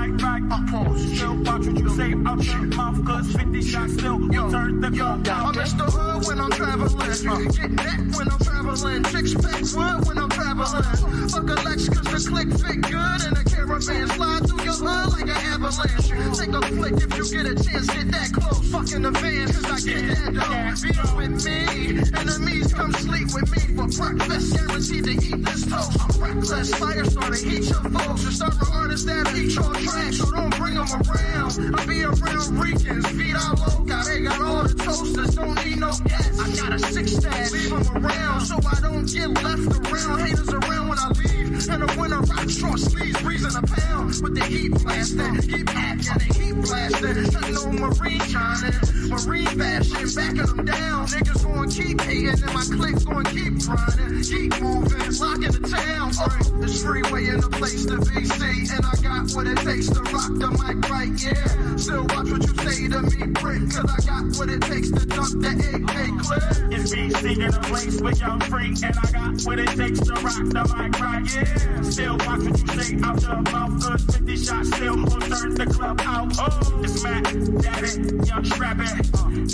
mic right. Still watch what you say out your mouth, cause 50 shots still will turn the gun down. I miss the hood when I'm traveling. Get neck when I'm traveling. Chicks pack wood when I'm traveling. Fuck a Lex cause the click fit good. And the caravan slide through your hood like an avalanche. Take a flick if you get a chance, get that close. Fuck in the van cause I get that dough. Be with me. Enemies come sleep with me for breakfast. Guaranteed to eat this toast. I'm reckless. Fire starter, eat your folks. And start with artists that eat your trash. So don't bring them around. I be around Ricans. Feet all loca. They got all the toasters. Don't need no gas. I got a 6-stack. Leave them around so I don't get left around. Haters around when I leave. In the winter, rock short sleeves. Breezing a pound with the heat blasting. Keep acting and heat blasting. Nothing on Marine shining. Marine fashion. Backing them down. Niggas gonna keep hating. And my clique's gonna keep grinding. Keep moving. Locking the town. This freeway in the place to be seen. And I got what it takes to rock the mic right, yeah. Still watch what you say to me, prick. Cause I got what it takes to dump the AK clip. It's BC in a place where young free. And I got what it takes to rock the mic right, yeah. Still watch what you say out your mouth, cause 50 shots still will turn the club out. It's Matt, Daddy, young Strappin'.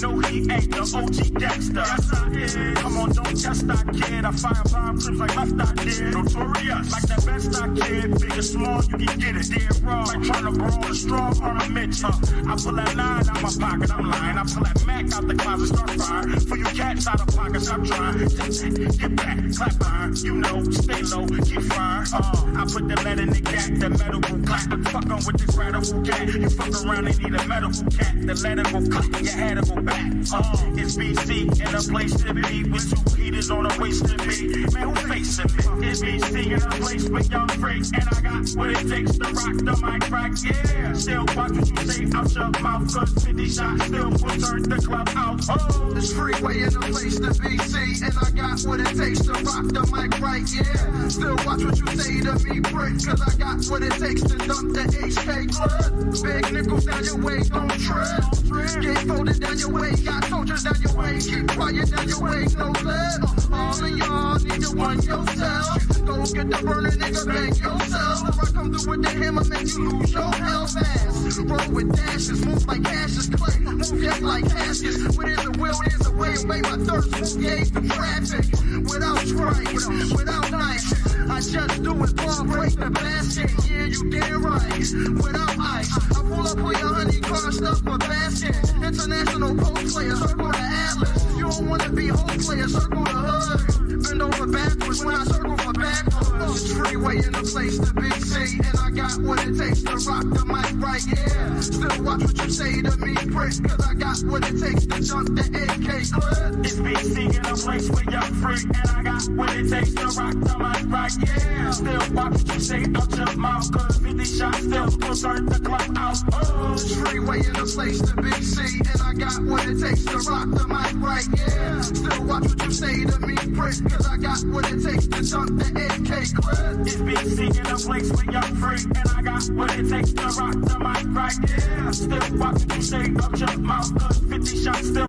No, he ain't the OG Dexter. Yes, I is. Come on, don't test that kid. I fire bomb trips like left I did. Notorious, like that best I kid. Big or small, you can get it. Dead wrong, like trying to brawl a strong armament. I pull that 9 out my pocket, I'm lying. I pull that Mac out the closet, start firing. For you cats out of pockets, I'm trying. Get back, clap iron. You know, stay low, keep firing. I put the lead in the cat, the medical clap. I'm fucking with this radical cat. You fuck around and need a medical cat. The letter go cut, your head will go back. It's BC in a place to be with 2 heaters on the waist to me. Man, who facing me? It's BC in a place with young freak. And I got what it takes to rock the mic right, yeah. Still watch what you say out your mouth, cause 50 shots still will turn the club out. This freeway in a place to be seen. And I got what it takes to rock the mic right, yeah. Still watch what you say to me, prick. Cause I got what it takes to dump the HK club. Big nickels down your way, don't trip. Get folded down your way, got soldiers down your way. Keep quiet down your way, no lead. All of y'all need to one yourself. Go get the burner, nigga, bang yourself. Or I come through with the hammer, make you lose your hell fast. Roll with dashes, move like ashes, clay. Move yet like caskets. Where there's a will, there's a way. Obey my thirst, move gauge the traffic. Without strikes, without knives. I just do it, ball break the basket. Yeah, you damn right. Without ice, I pull up with your honey car stuff for basket. International post players, circle the Atlas. You don't wanna be home players, circle the hood. Bend over backwards when I circle for backwards. This freeway in a place to be seen. And I got what it takes to rock the mic right, yeah. Still watch what you say to me, prick. Cause I got what it takes to jump the AK clip. It's BC in a place with young freak. And I got what it takes to rock the mic right, yeah. Still watch what you say out your mouth, cause 50 shots still will turn the club out. This freeway in a place to be seen. And I got what it takes to rock the mic right, yeah. Still watch what you say to me, prick. Cause I got what it takes to jump the AK clip. It's BC in a place with young freak. And I got what it takes to rock the mic right, yeah. Still watch what you say out your mouth, cause 50 shots still.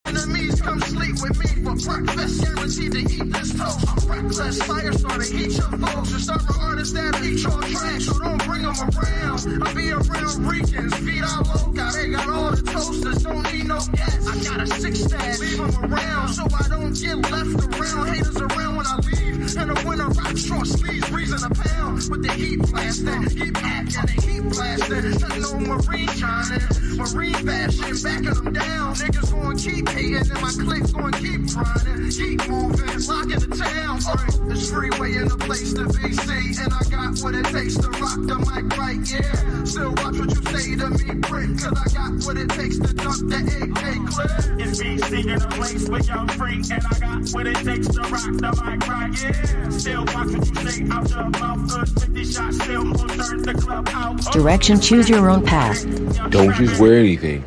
Enemies come sleep with me for breakfast. Guaranteed to eat this toast. I'm reckless. Fire starter, eat your folks. And start with artists that eat your trash. So don't bring them around. I be around Ricans. Feet all loca. They got all the toasters. Don't need no gas. I got a 6-stack. Leave them around so I don't get left around. Haters around when I leave. In the winter, rock short sleeves. Breezing a pound with the heat blasting. Keep acting and heat blasting. Nothing on Marine shining. Marine fashion. Backing them down. Niggas gonna keep hating. And my clique's gonna keep grinding. Keep moving. Locking the town. This freeway in a place to be seen. And I got what it takes to rock the mic right, yeah. Still watch what you say to me, prick. Cause I got what it takes to dump the AK clip. It's BC in a place with young freak. And I got what it takes to rock the mic right, yeah. Still watch what you say out your mouth, cause 50 shots still will turn the club out. Direction, choose your own path. Don't just wear anything.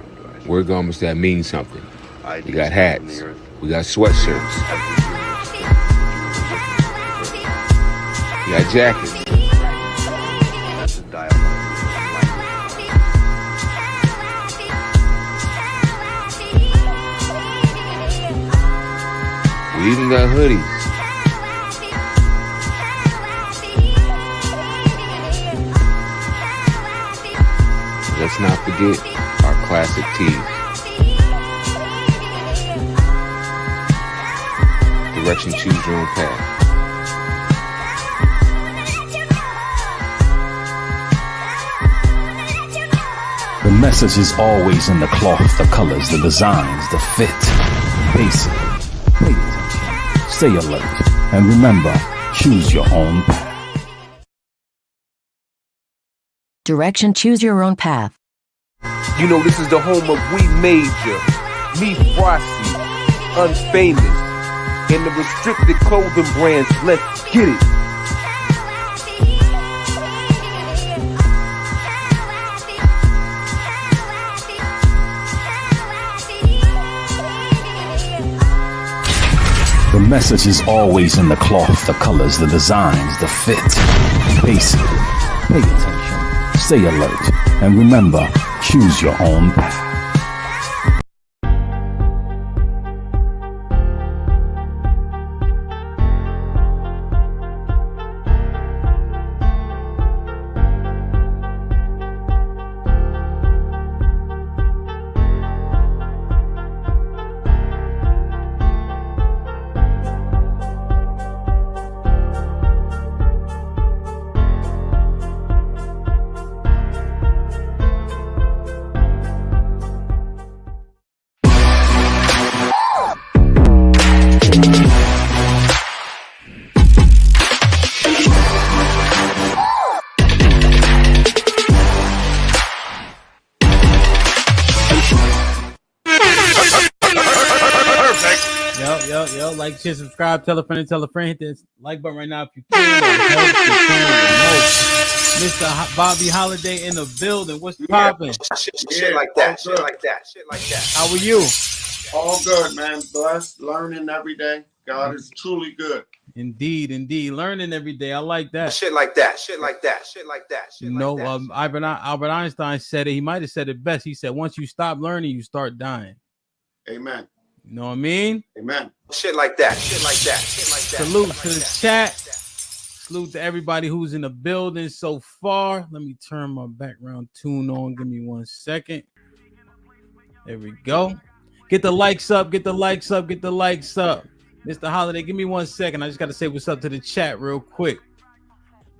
Wear garments that mean something. We got hats. We got sweatshirts. We got jackets. We even got hoodies. Let's not forget our classic tees. Direction, choose your own path. The message is always in the cloth, the colors, the designs, the fit. Basically, pay attention, stay alert, and remember, choose your own path. Direction, choose your own path. You know, this is the home of We Major, Me Frosty, Unfamous, and the restricted clothing brands. Let's get it. The message is always in the cloth, the colors, the designs, the fit. Basically, pay attention, stay alert, and remember, choose your own path. Yo, like, share, subscribe, tell a friend, hit this like button right now if you can. Mr. Bobbie Holiday in the building. What's popping? Shit like that. How are you? All good, man. Blessed, learning every day. God is truly good. Indeed. Learning every day. I like that. Shit like that. Albert Einstein said it. He might have said it best. He said, once you stop learning, you start dying. Amen. You know what I mean? Amen. Shit like that. Salute to the chat. Salute to everybody who's in the building so far. Let me turn my background tune on. Give me 1 second. There we go. Get the likes up. Mr. Holiday, give me 1 second. I just got to say what's up to the chat real quick.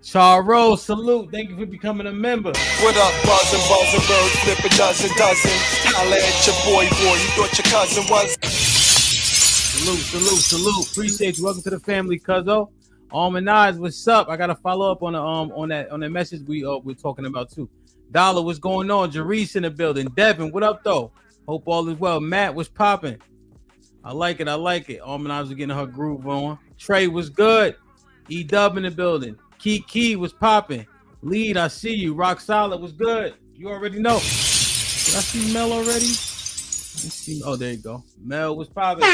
Charo, salute. Thank you for becoming a member. What up, buzzing, birds, flip a dozen. Holla at your boy, you thought your cousin was. Salute. Appreciate you. Welcome to the family, cuzzo. Minaj, what's up? I gotta follow up on the on that message we're talking about too. Dollar, what's going on? Jarice in the building. Devin, what up though? Hope all is well. Matt, what's popping? I like it. Minaj was getting her groove on. Trey was good. E-Dub in the building. Kiki was popping. Lead, I see you. Rock Solid was good. You already know. Did I see Mel already? Let me see. Oh, there you go. Mel was popping.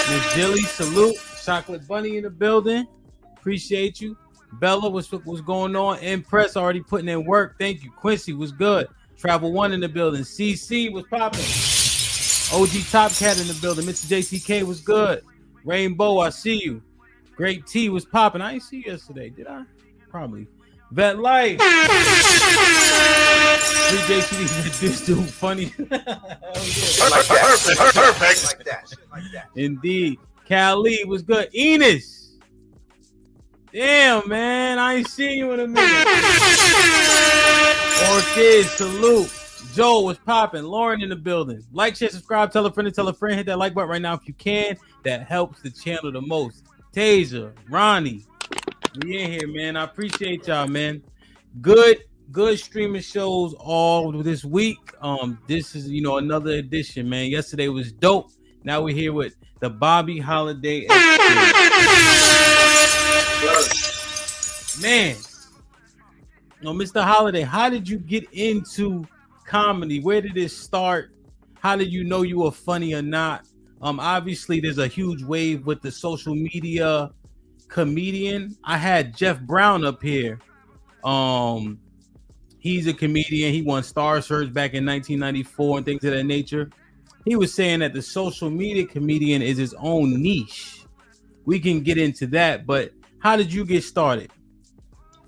Miss Jilly, salute. Chocolate Bunny in the building. Appreciate you. Bella, what's going on? Impress already putting in work. Thank you. Quincy was good. Travel One in the building. CC was popping. OG Top Cat in the building. Mr. JTK was good. Rainbow, I see you. Great T was popping. I didn't see you yesterday, did I? Probably. Vet Life. JCD said this dude funny. Perfect. Indeed. Cali was good. Enos. Damn, man. I ain't seen you in a minute. Orchid, salute. Joel was popping. Lauren in the building. Like, share, subscribe, tell a friend. Hit that like button right now if you can. That helps the channel the most. Tasia, Ronnie, we in here, man. I appreciate y'all, man. Good streaming shows all this week. This is another edition, man. Yesterday was dope. Now we're here with the Bobbie Holiday. Man, Mr. Holiday, how did you get into comedy? Where did it start? How did you know you were funny or not? Obviously, there's a huge wave with the social media comedian. I had Jeff Brown up here. He's a comedian. He won Star Search back in 1994 and things of that nature. he was saying that the social media comedian is his own niche. We can get into that, but how did you get started?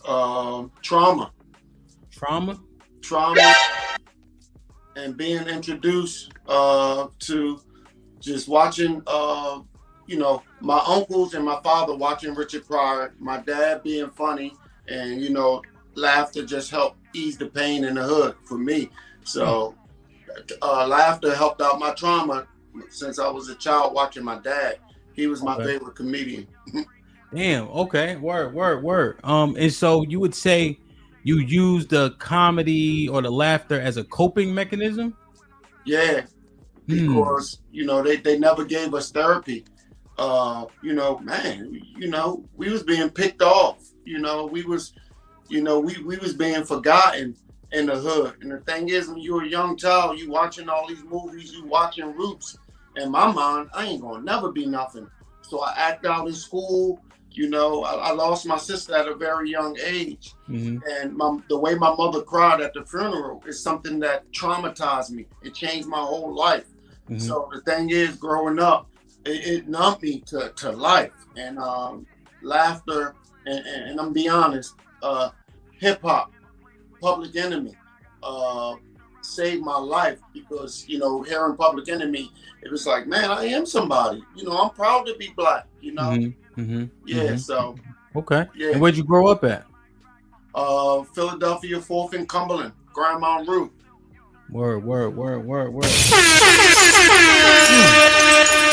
Trauma, Trauma, and being introduced to just watching, you know, my uncles and my father watching Richard Pryor, my dad being funny, and, you know, laughter just helped ease the pain in the hood for me. So laughter helped out my trauma since I was a child watching my dad. He was my favorite comedian. Damn. Okay. Word. And so you would say you use the comedy or the laughter as a coping mechanism? Yeah, because you know they never gave us therapy. You know, man, you know, we was being picked off. You know, we was being forgotten in the hood. And the thing is, when you're a young child, you watching all these movies, you watching Roots. In my mind, I ain't gonna never be nothing. So I act out in school. You know, I lost my sister at a very young age. And the way my mother cried at the funeral is something that traumatized me. It changed my whole life. So the thing is, growing up, it numbed me to life. And laughter, and I'm be honest, hip hop, Public Enemy, saved my life, because, you know, hearing Public Enemy, it was like, man, I am somebody. You know, I'm proud to be black, you know? So. Okay. Yeah. And where'd you grow up at? Philadelphia, 4th and Cumberland, Grand Mountain Route. Word.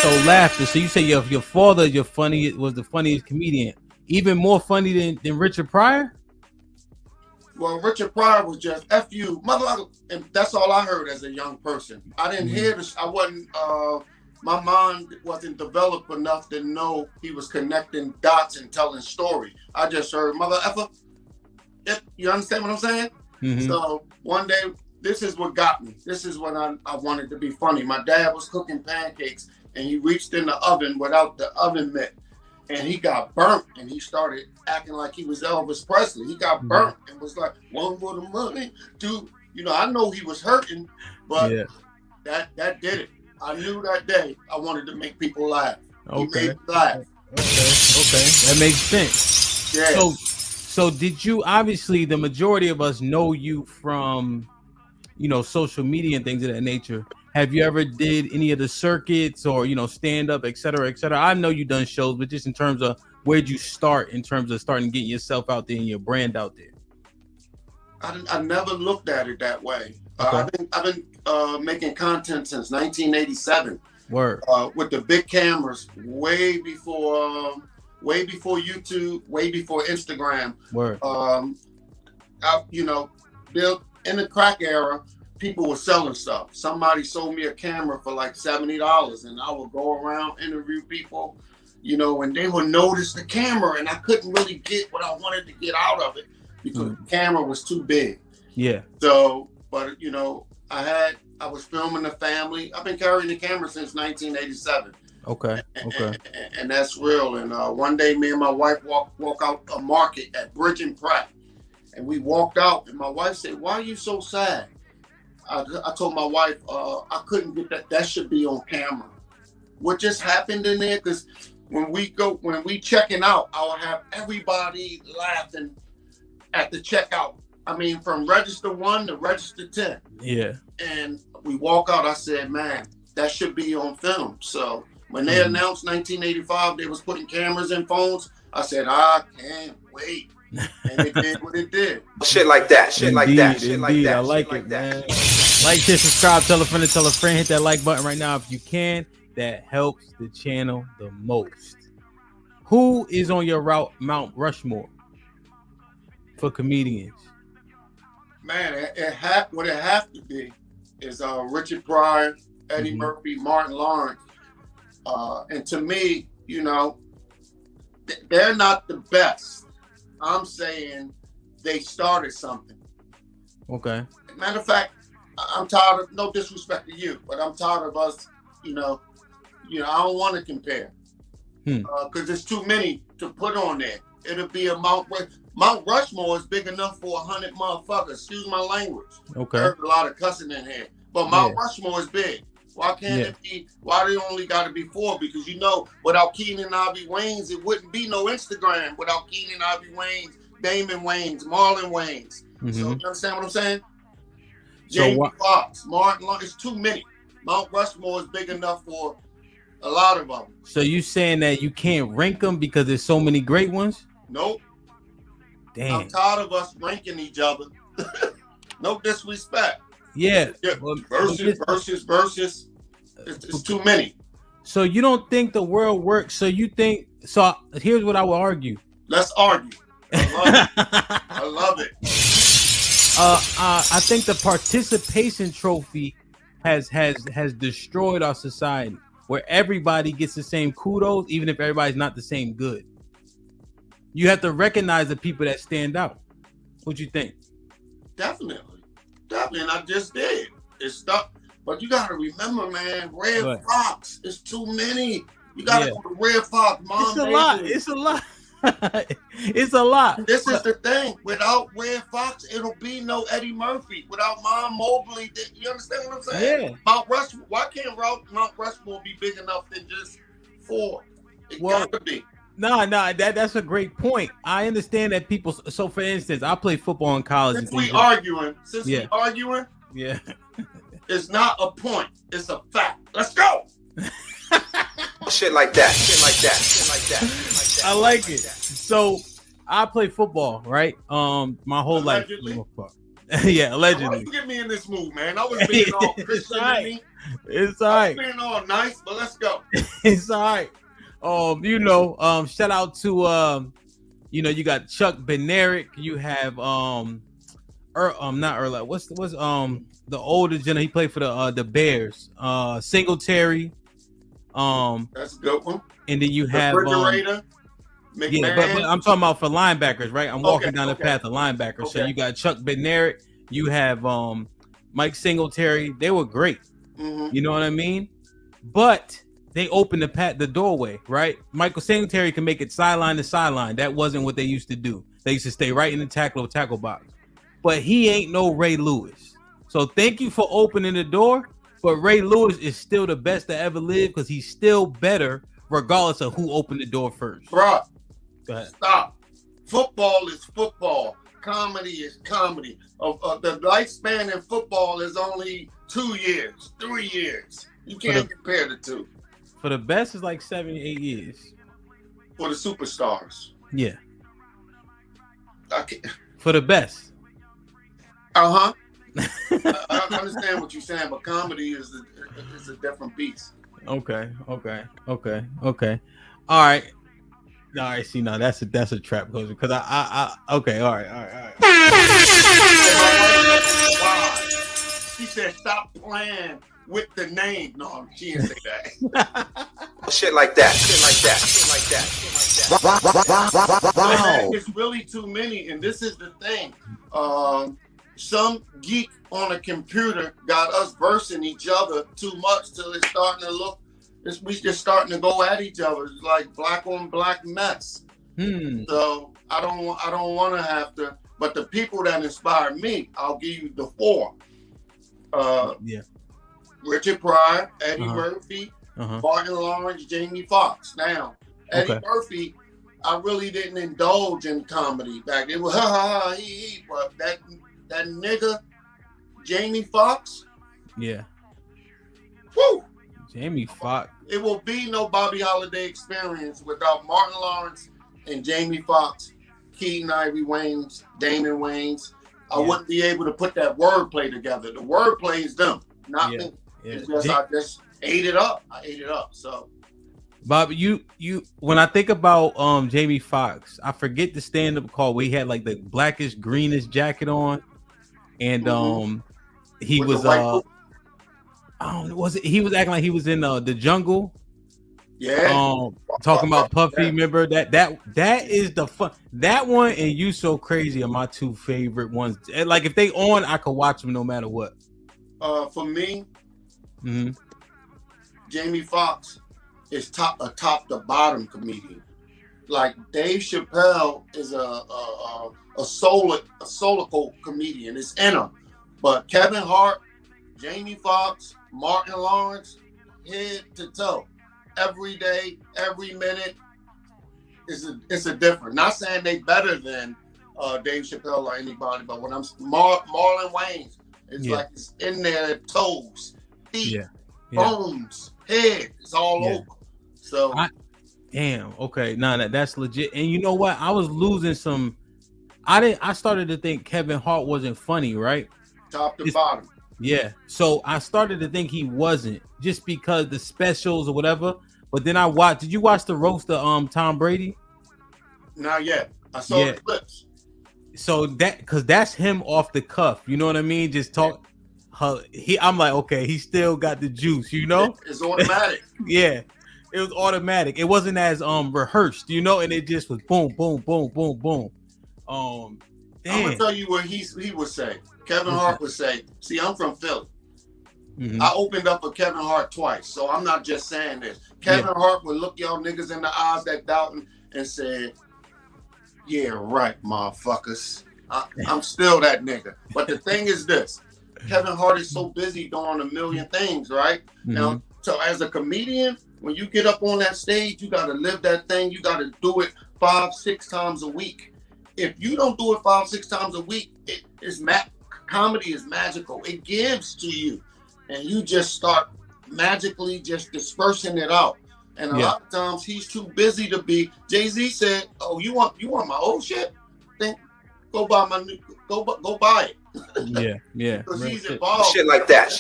So laughter. So you say your father, was the funniest comedian. Even more funny than Richard Pryor? Well, Richard Pryor was just F you, mother, and that's all I heard as a young person. I didn't hear this. I wasn't. My mind wasn't developed enough to know he was connecting dots and telling story. I just heard mother effer. You understand what I'm saying? So one day, this is what got me. This is when I wanted to be funny. My dad was cooking pancakes, and he reached in the oven without the oven mitt, and he got burnt, and he started acting like he was Elvis Presley. He got burnt and was like, one for the money, two. You know, I know he was hurting, but that did it. I knew that day I wanted to make people laugh. He made me laugh. Okay. That makes sense. Yeah. So did you, obviously the majority of us know you from, you know, social media and things of that nature. Have you ever did any of the circuits or, you know, stand up, et cetera, et cetera? I know you've done shows, but just in terms of where'd you start in terms of starting getting yourself out there and your brand out there? I never looked at it that way. I've been making content since 1987. Word. With the big cameras, way before YouTube, way before Instagram. Word. You know, built in the crack era, people were selling stuff. Somebody sold me a camera for like $70, and I would go around, interview people, you know, and they would notice the camera, and I couldn't really get what I wanted to get out of it because the camera was too big. Yeah. So, but you know, I was filming the family. I've been carrying the camera since 1987. Okay. And that's real. And one day, me and my wife walk out a market at Bridge and Pratt, and we walked out, and my wife said, "Why are you so sad?" I told my wife, I couldn't get that. That should be on camera. What just happened in there? Because when we checking out, I'll have everybody laughing at the checkout. I mean, from register 1 to register 10. Yeah. And we walk out. I said, man, that should be on film. So when they announced 1985, they was putting cameras in phones. I said, I can't wait. And it did what it did. Shit like that. Shit like that. Shit like that. I like it, man. Like, share, subscribe, tell a friend, hit that like button right now if you can. That helps the channel the most. Who is on your Mount Rushmore for comedians? Man, what it have to be is Richard Pryor, Eddie Murphy, Martin Lawrence. And to me, you know, they're not the best. I'm saying they started something. Okay. Matter of fact, I'm tired of, no disrespect to you, but I'm tired of us, you know, I don't want to compare. Because there's too many to put on there. It'll be a Mount Rushmore is big enough for 100 motherfuckers. Excuse my language. Okay. There's a lot of cussing in here. But Mount Rushmore is big. Why can't it be? Why they only got to be 4? Because without Keenan Ivory Wayans, it wouldn't be no Instagram. Without Keenan Ivory Wayans, Damon Wayans, Marlon Wayans. So you understand what I'm saying? Jamie Foxx, Martin Long, it's too many. Mount Rushmore is big enough for a lot of them. So you saying that you can't rank them because there's so many great ones? Nope. Damn. I'm tired of us ranking each other. No disrespect. Yeah. Versus. It's too many. So you don't think the world works? So you think? So here's what I will argue. Let's argue. I love it. I think the participation trophy has destroyed our society, where everybody gets the same kudos, even if everybody's not the same good. You have to recognize the people that stand out. What you think? Definitely, and I just did. It's stuck, but you gotta remember, man. Red Fox is too many. You gotta go to Red Fox. Mom, it's a lot. It's a lot. This is the thing. Without Red Fox, it'll be no Eddie Murphy. Without Mom Mobley, you understand what I'm saying? Yeah. Mount Rushmore. Why can't Mount Rushmore be big enough than just 4? It gotta be. No, that's a great point. I understand that people. So, for instance, I played football in college. Since we arguing, yeah, it's not a point. It's a fact. Let's go. Shit like that. I like it. So I played football, right? My whole allegedly. Life. Yeah, allegedly. Why you get me in this mood, man? I was being all Christian. It's all right. I was being all nice, but let's go. It's all right. Shout out to you got Chuck Bednarik. You have not Erla. What's the older general? He played for the Bears. Singletary. That's a good one. And then you have Refrigerator. Yeah, but I'm talking about for linebackers, right? I'm walking down the path of linebackers. So you got Chuck Bednarik. You have Mike Singletary. They were great. Mm-hmm. You know what I mean? But they opened the doorway, right? Michael Singletary can make it sideline to sideline. That wasn't what they used to do. They used to stay right in the tackle box. But he ain't no Ray Lewis. So thank you for opening the door. But Ray Lewis is still the best to ever live because he's still better regardless of who opened the door first. Bro, go ahead. Stop. Football is football. Comedy is comedy. The lifespan in football is only 2 years, 3 years. You can't compare the two. For the best, is like 7, 8 years. For the superstars. Yeah. Okay. For the best. I understand what you're saying, but comedy is a different beast. Okay. All right. See, now that's a trap closer because I okay. All right. She said, "Stop playing with the name." No, she didn't say that. Shit like that. Wow. It's really too many, and this is the thing. Some geek on a computer got us versing each other too much till it's starting to look. We just starting to go at each other. It's like black on black mess. So I don't want to have to. But the people that inspired me, I'll give you the 4. Richard Pryor, Eddie Murphy, Martin Lawrence, Jamie Foxx. Now, Eddie Murphy, I really didn't indulge in comedy back then. It was he, but that nigga, Jamie Foxx. Yeah. Woo! Jamie Foxx. It will be no Bobbie Holiday experience without Martin Lawrence and Jamie Foxx, Keaton Ivory Wayans, Damon Wayans. I wouldn't be able to put that wordplay together. The wordplay is them, not me. It's just I just ate it up. So, Bob, you when I think about Jamie Foxx, I forget the stand-up call where he had like the blackish greenish jacket on, and he was he was acting like he was in the jungle. Yeah. Talking about Puffy, remember that is the fun. That one and You So Crazy are my 2 favorite ones. Like if they on, I could watch them no matter what. For me, Jamie Foxx is a top to bottom comedian. Like Dave Chappelle is a soulical comedian. It's in him. But Kevin Hart, Jamie Foxx, Martin Lawrence, head to toe, every day, every minute. It's a difference. Not saying they better than Dave Chappelle or anybody, but when I'm Marlon Wayans, it's like it's in their toes, feet, bones, head. It's all over. So, damn. Okay, that's legit. And you know what? I was losing some. I started to think Kevin Hart wasn't funny, right? Top to bottom. Yeah. So I started to think he wasn't just because the specials or whatever. But then did you watch the roast of Tom Brady? Not yet. I saw the clips. So because that's him off the cuff. You know what I mean? Just talk. I'm like, okay, he still got the juice, you know? It's automatic. Yeah. It was automatic. It wasn't as rehearsed, you know, and it just was boom, boom, boom, boom, boom. I'm gonna tell you what he would say. Kevin Hart would say, see, I'm from Philly. Mm-hmm. I opened up for Kevin Hart twice, so I'm not just saying this. Kevin Hart would look y'all niggas in the eyes that doubting and say, yeah, right, motherfuckers. I'm still that nigga. But the thing is this. Kevin Hart is so busy doing a million things, right? Mm-hmm. Now, so as a comedian, when you get up on that stage, you got to live that thing. You got to do it 5-6 times a week. If you don't do it 5-6 times a week, comedy is magical. It gives to you, and you just start magically just dispersing it out. And a lot of times he's too busy to be. Jay-Z said, "Oh, you want my old shit? Then go buy my new. Go buy it." Yeah. Because he's involved. Shit like that.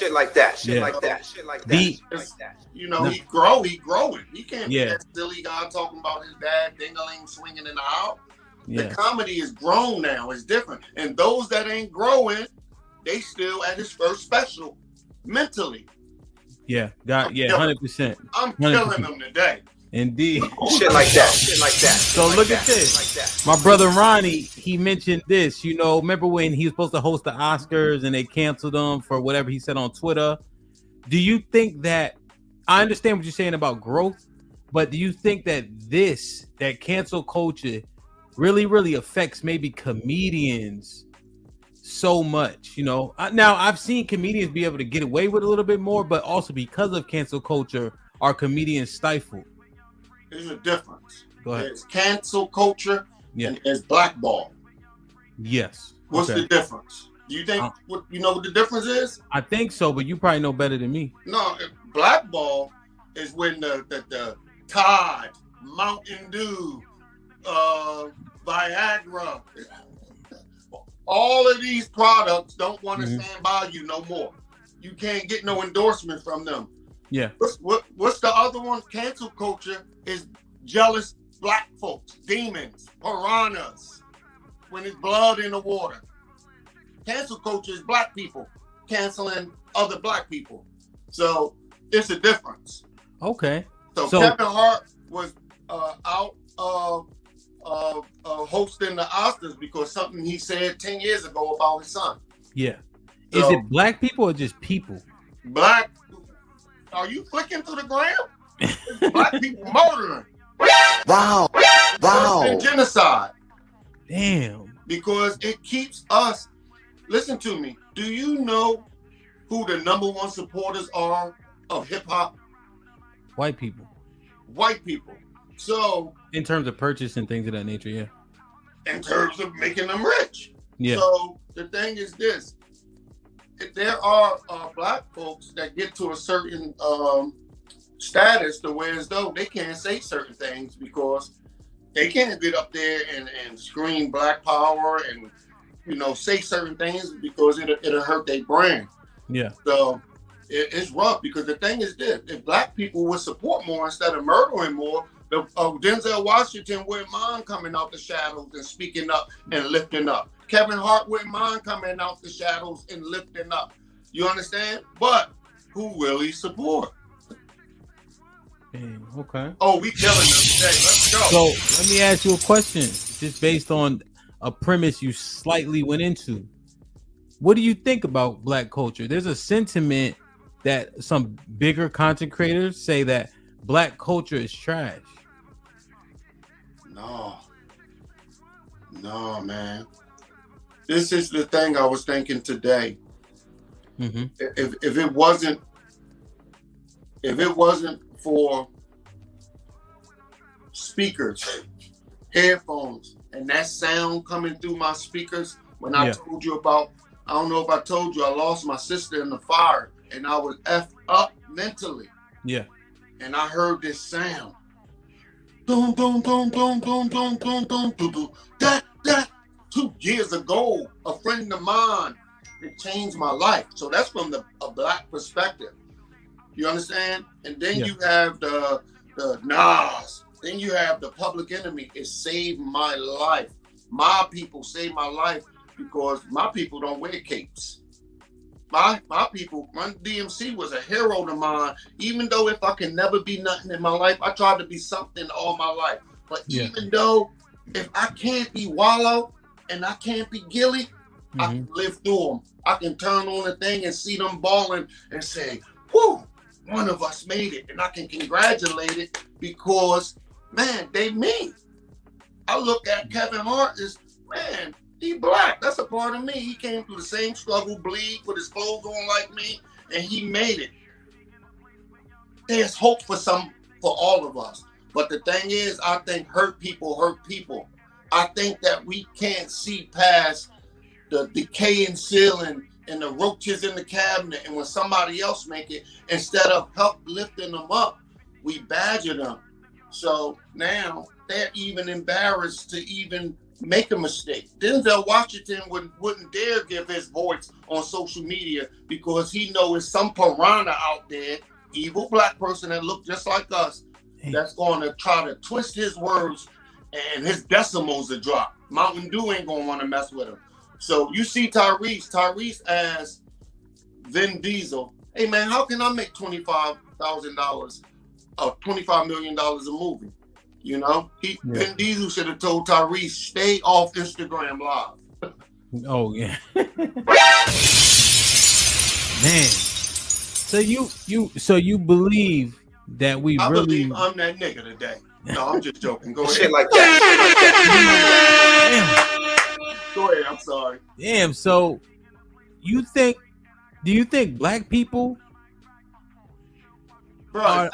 You know, he's growing. He can't be that silly guy talking about his dad ding-a-ling swinging in the aisle. The comedy is grown now. It's different. And those that ain't growing, they still at his first special mentally. 100%. I'm killing them today. Indeed. Shit like that. So look at this. My brother Ronnie, he mentioned this. You know, remember when he was supposed to host the Oscars and they canceled him for whatever he said on Twitter? Do you think that, I understand what you're saying about growth, but do you think that that cancel culture really affects maybe comedians so much? You know, now I've seen comedians be able to get away with a little bit more, but also because of cancel culture, are comedians stifled? There's a difference. Go ahead. There's cancel culture and there's blackball. Yes. What's the difference? Do you think you know what the difference is? I think so, but you probably know better than me. No, blackball is when the Tide, Mountain Dew, Viagra, all of these products don't want to stand by you no more. You can't get no endorsement from them. Yeah. What's the other one? Cancel culture is jealous black folks, demons, piranhas, when it's blood in the water. Cancel culture is black people canceling other black people. So it's a difference. Okay. So Kevin Hart was out hosting the Oscars because something he said 10 years ago about his son. Yeah. So, is it black people or just people? Black. Are you flicking through the gram? Black people murdering. Wow. And genocide. Damn. Because it keeps us. Listen to me. Do you know who the #1 supporters are of hip hop? White people. White people. So in terms of purchase and things of that nature, yeah. In terms of making them rich. Yeah. So the thing is this. If there are black folks that get to a certain status to where as though they can't say certain things because they can't get up there and scream black power and, you know, say certain things because it'll hurt their brand. Yeah. So it's rough because the thing is this, if black people would support more instead of murdering more, Denzel Washington wouldn't mind coming out the shadows and speaking up and lifting up. Kevin Hart wouldn't mind coming out the shadows and lifting up. You understand? But who will he support? Okay. Oh, we killing them today. Let's go. So let me ask you a question, just based on a premise you slightly went into. What do you think about black culture? There's a sentiment that some bigger content creators say that black culture is trash. No, man. This is the thing I was thinking today. If it wasn't for speakers, headphones, and that sound coming through my speakers, when I told you about, I don't know if I told you, I lost my sister in the fire and I was effed up mentally. Yeah. And I heard this sound. Boom, boom, boom, boom, boom, boom, boom, boom, boom, boom. That 2 years ago, a friend of mine, it changed my life. So that's from a black perspective. You understand? And then you have the Nas. Then you have the Public Enemy. It saved my life. My people saved my life because my people don't wear capes. My people, Run DMC was a hero to mine. Even though if I can never be nothing in my life, I tried to be something all my life. But even though if I can't be Wallow and I can't be Gilly, I can live through them. I can turn on the thing and see them balling and say, whew, one of us made it. And I can congratulate it because, man, they me. I look at Kevin Hart as, man, he black. That's a part of me. He came through the same struggle, bleed, put his clothes on like me, and he made it. There's hope for all of us. But the thing is, I think hurt people. I think that we can't see past the decaying ceiling and the roaches in the cabinet. And when somebody else make it, instead of help lifting them up, we badger them. So now they're even embarrassed to even make a mistake. Denzel Washington wouldn't dare give his voice on social media because he knows some piranha out there, evil black person that look just like us, that's going to try to twist his words and his decimals will drop. Mountain Dew ain't going to want to mess with him. So you see Tyrese as Vin Diesel. Hey man, how can I make $25,000 or $25 million a movie? You know, Vin Diesel should have told Tyrese, stay off Instagram Live. Oh yeah, man. So you believe that I believe I'm that nigga today. No, I'm just joking. Go ahead. Shit like that. Go ahead. I'm sorry. Damn. So do you think black people are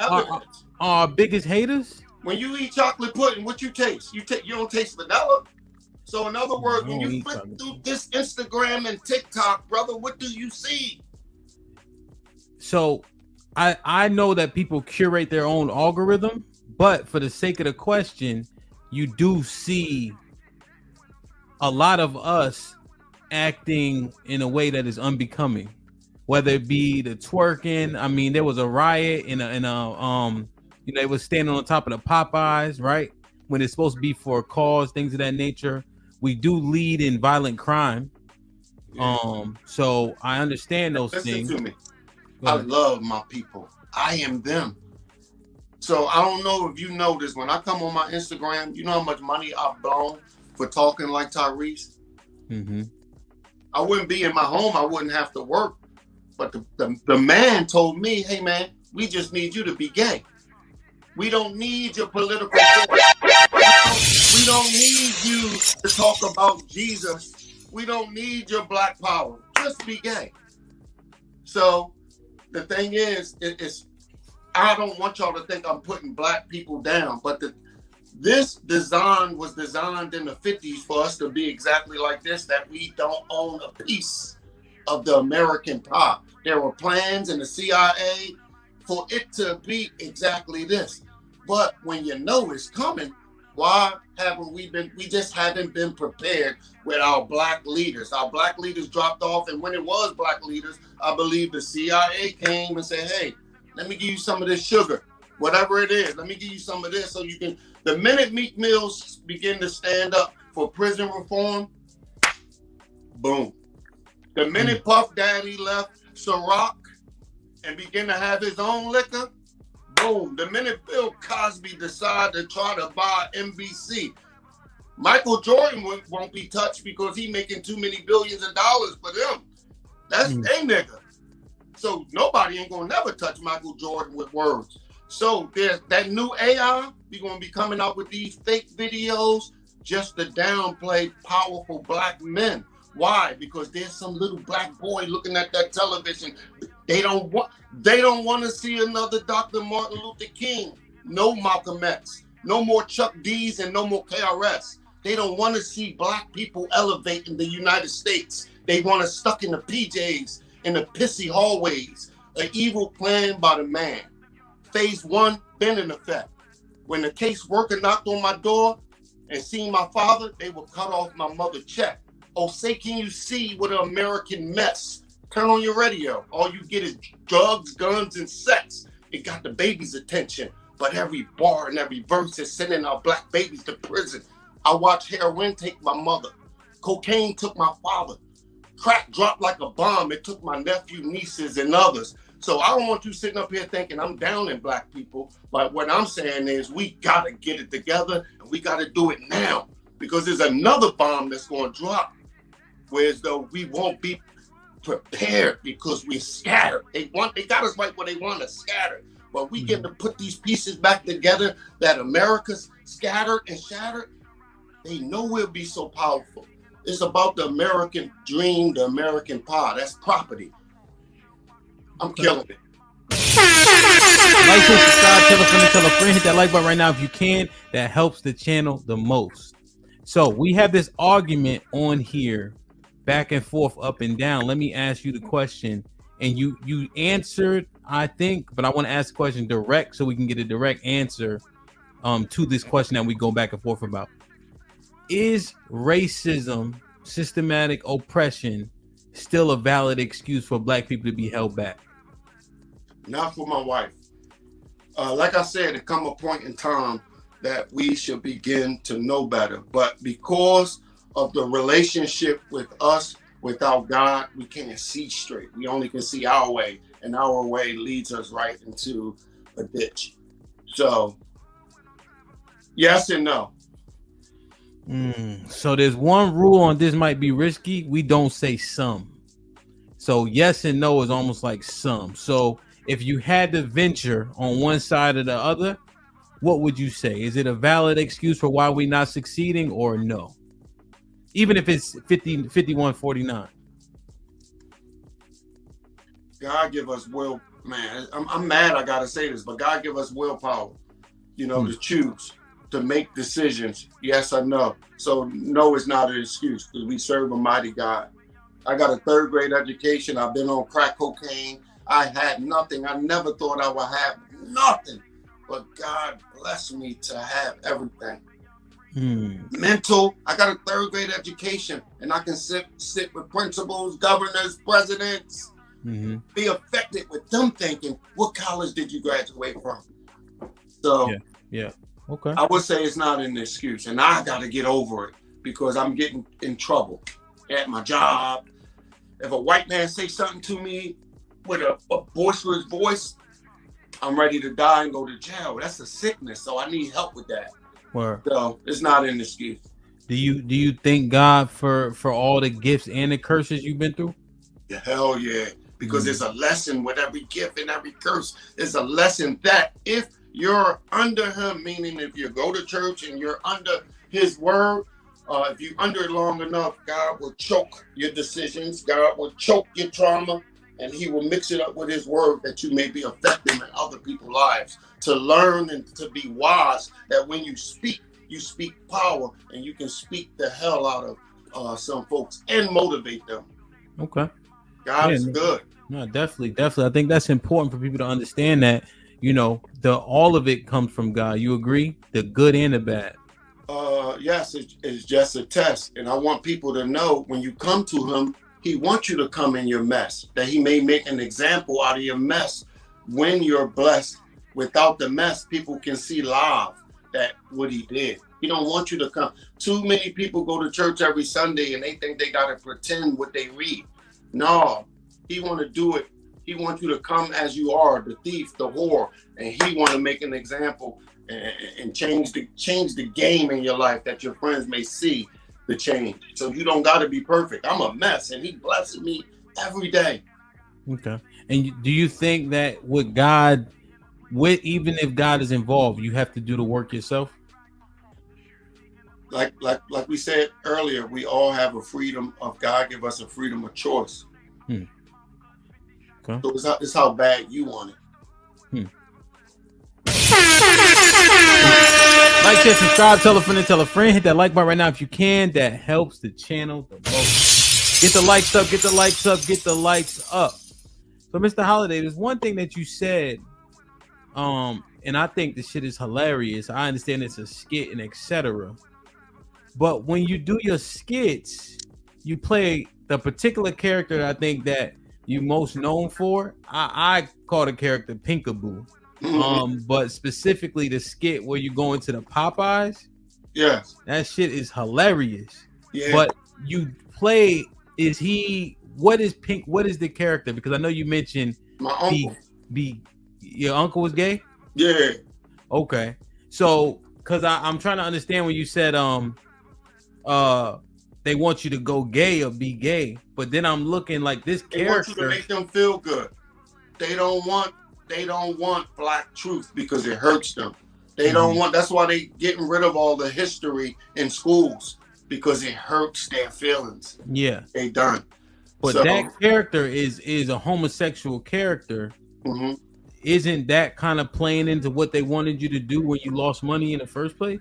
our biggest haters? When you eat chocolate pudding, what you taste? You don't taste vanilla. So in other words, when you flip through this Instagram and TikTok, brother, what do you see? So I know that people curate their own algorithm, but for the sake of the question, you do see a lot of us acting in a way that is unbecoming, whether it be the twerking. I mean, there was a riot in a they was standing on top of the Popeyes, right? When it's supposed to be for a cause, things of that nature. We do lead in violent crime. So I understand those things. Listen to me. I love my people. I am them. So I don't know if you know this. When I come on my Instagram, you know how much money I've blown for talking like Tyrese? I wouldn't be in my home. I wouldn't have to work. But the man told me, hey man, we just need you to be gay. We don't need your political voice. We don't need you to talk about Jesus. We don't need your black power. Just be gay. So the thing is, I don't want y'all to think I'm putting black people down, but this design was designed in the 50s for us to be exactly like this, that we don't own a piece of the American pie. There were plans in the CIA for it to be exactly this. But when you know it's coming, why haven't we just haven't been prepared with our black leaders. Our black leaders dropped off, and when it was black leaders, I believe the CIA came and said, hey, let me give you some of this sugar, whatever it is. Let me give you some of this so you can, the minute Meek Mills begin to stand up for prison reform, boom. The minute Puff Daddy left Ciroc and began to have his own liquor, boom. The minute Bill Cosby decided to try to buy NBC, Michael Jordan won't be touched because he making too many billions of dollars for them. That's their nigga. So nobody ain't gonna never touch Michael Jordan with words. So there's that new AI. We're gonna be coming out with these fake videos just to downplay powerful black men. Why? Because there's some little black boy looking at that television. They don't want to see another Dr. Martin Luther King, no Malcolm X, no more Chuck D's, and no more KRS. They don't want to see black people elevate in the United States. They want us stuck in the PJs, in the pissy hallways. An evil plan by the man. Phase 1 been in effect. When the caseworker knocked on my door and seen my father, they would cut off my mother's check. Oh, say, can you see what an American mess? Turn on your radio. All you get is drugs, guns, and sex. It got the baby's attention. But every bar and every verse is sending our black babies to prison. I watched heroin take my mother. Cocaine took my father. Crack dropped like a bomb. It took my nephew, nieces, and others. So I don't want you sitting up here thinking I'm down in black people. But what I'm saying is we got to get it together, and we got to do it now. Because there's another bomb that's going to drop. Whereas though we won't be prepared because we're scattered. They got us right where they want us scattered. But we get to put these pieces back together that America's scattered and shattered. They know we'll be so powerful. It's about the American dream, the American pie. That's property. I'm killing it. Like, subscribe, tell a friend, hit that like button right now if you can. That helps the channel the most. So we have this argument on here, back and forth, up and down. Let me ask you the question, and you answered, I think, but I want to ask the question direct so we can get a direct answer to this question that we go back and forth about. Is racism, systematic oppression, still a valid excuse for black people to be held back? Not for my wife. Like I said, it come a point in time that we should begin to know better. But because of the relationship with us, without God, we can't see straight. We only can see our way, and our way leads us right into a ditch. So, yes and no. So there's one rule on this, might be risky. We don't say some. So yes and no is almost like some. So if you had to venture on one side or the other, what would you say? Is it a valid excuse for why we're not succeeding, or no? Even if it's 51-49. God give us will, man. I'm mad I gotta say this, but God give us willpower, to choose, to make decisions, yes or no. So no is not an excuse, because we serve a mighty God. I got a 3rd grade education. I've been on crack cocaine. I had nothing. I never thought I would have nothing, but God blessed me to have everything. Mental, I got a 3rd grade education, and I can sit with principals, governors, presidents, be affected with them thinking, what college did you graduate from? So yeah. Okay. I would say it's not an excuse, and I got to get over it because I'm getting in trouble at my job. If a white man say something to me with a boisterous voice, I'm ready to die and go to jail. That's a sickness, so I need help with that. Word. So it's not an excuse. Do you thank God for all the gifts and the curses you've been through? Yeah, hell yeah. Because there's a lesson with every gift and every curse. There's a lesson that if you're under him, meaning if you go to church and you're under his word, if you under it long enough, God will choke your decisions. God will choke your trauma, and he will mix it up with his word that you may be effective in other people's lives, to learn and to be wise, that when you speak power, and you can speak the hell out of some folks and motivate them. Okay. God is good. No, definitely. I think that's important for people to understand that, all of it comes from God. You agree? The good and the bad. Yes, it's just a test. And I want people to know, when you come to him, he wants you to come in your mess, that he may make an example out of your mess. When you're blessed, without the mess, people can see live that what he did. He don't want you to come. Too many people go to church every Sunday and they think they got to pretend what they read. No, he want to do it. He wants you to come as you are, the thief, the whore, and he want to make an example and change the game in your life, that your friends may see the change. So you don't got to be perfect. I'm a mess, and he blesses me every day. Okay. And do you think that even if God is involved, you have to do the work yourself? like we said earlier, we all have a freedom of God give us a freedom of choice. Okay. So it's how bad you want it. Like, share, subscribe, tell a friend, hit that like button right now if you can. That helps the channel the most. Get the likes up, get the likes up, get the likes up. So, Mr. Holiday, there's one thing that you said, and I think the shit is hilarious. I understand it's a skit and etc. But when you do your skits, you play the particular character that I think that you most known for. I call the character Pinkaboo. But specifically the skit where you go into the Popeyes. Yes. That shit is hilarious. Yeah. But you play, what is the character? Because I know you mentioned my uncle. Your uncle was gay? Yeah. Okay. So, because I'm trying to understand when you said they want you to go gay or be gay, but then I'm looking like this character. They want you to make them feel good. They don't want black truth because it hurts them. They don't want. That's why they getting rid of all the history in schools because it hurts their feelings. Yeah, they done. But so, that character is a homosexual character. Mm-hmm. Isn't that kind of playing into what they wanted you to do when you lost money in the first place?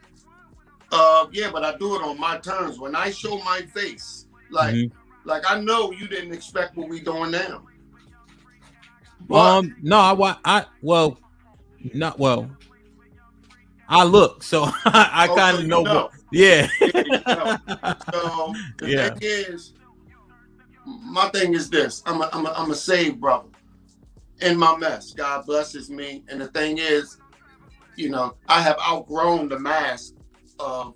Yeah, but I do it on my terms. When I show my face, like I know you didn't expect what we doing now. But, I look, so I kind of know. Yeah. So the thing is, my thing is this: I'm a saved brother in my mess. God blesses me, and the thing is, I have outgrown the mask of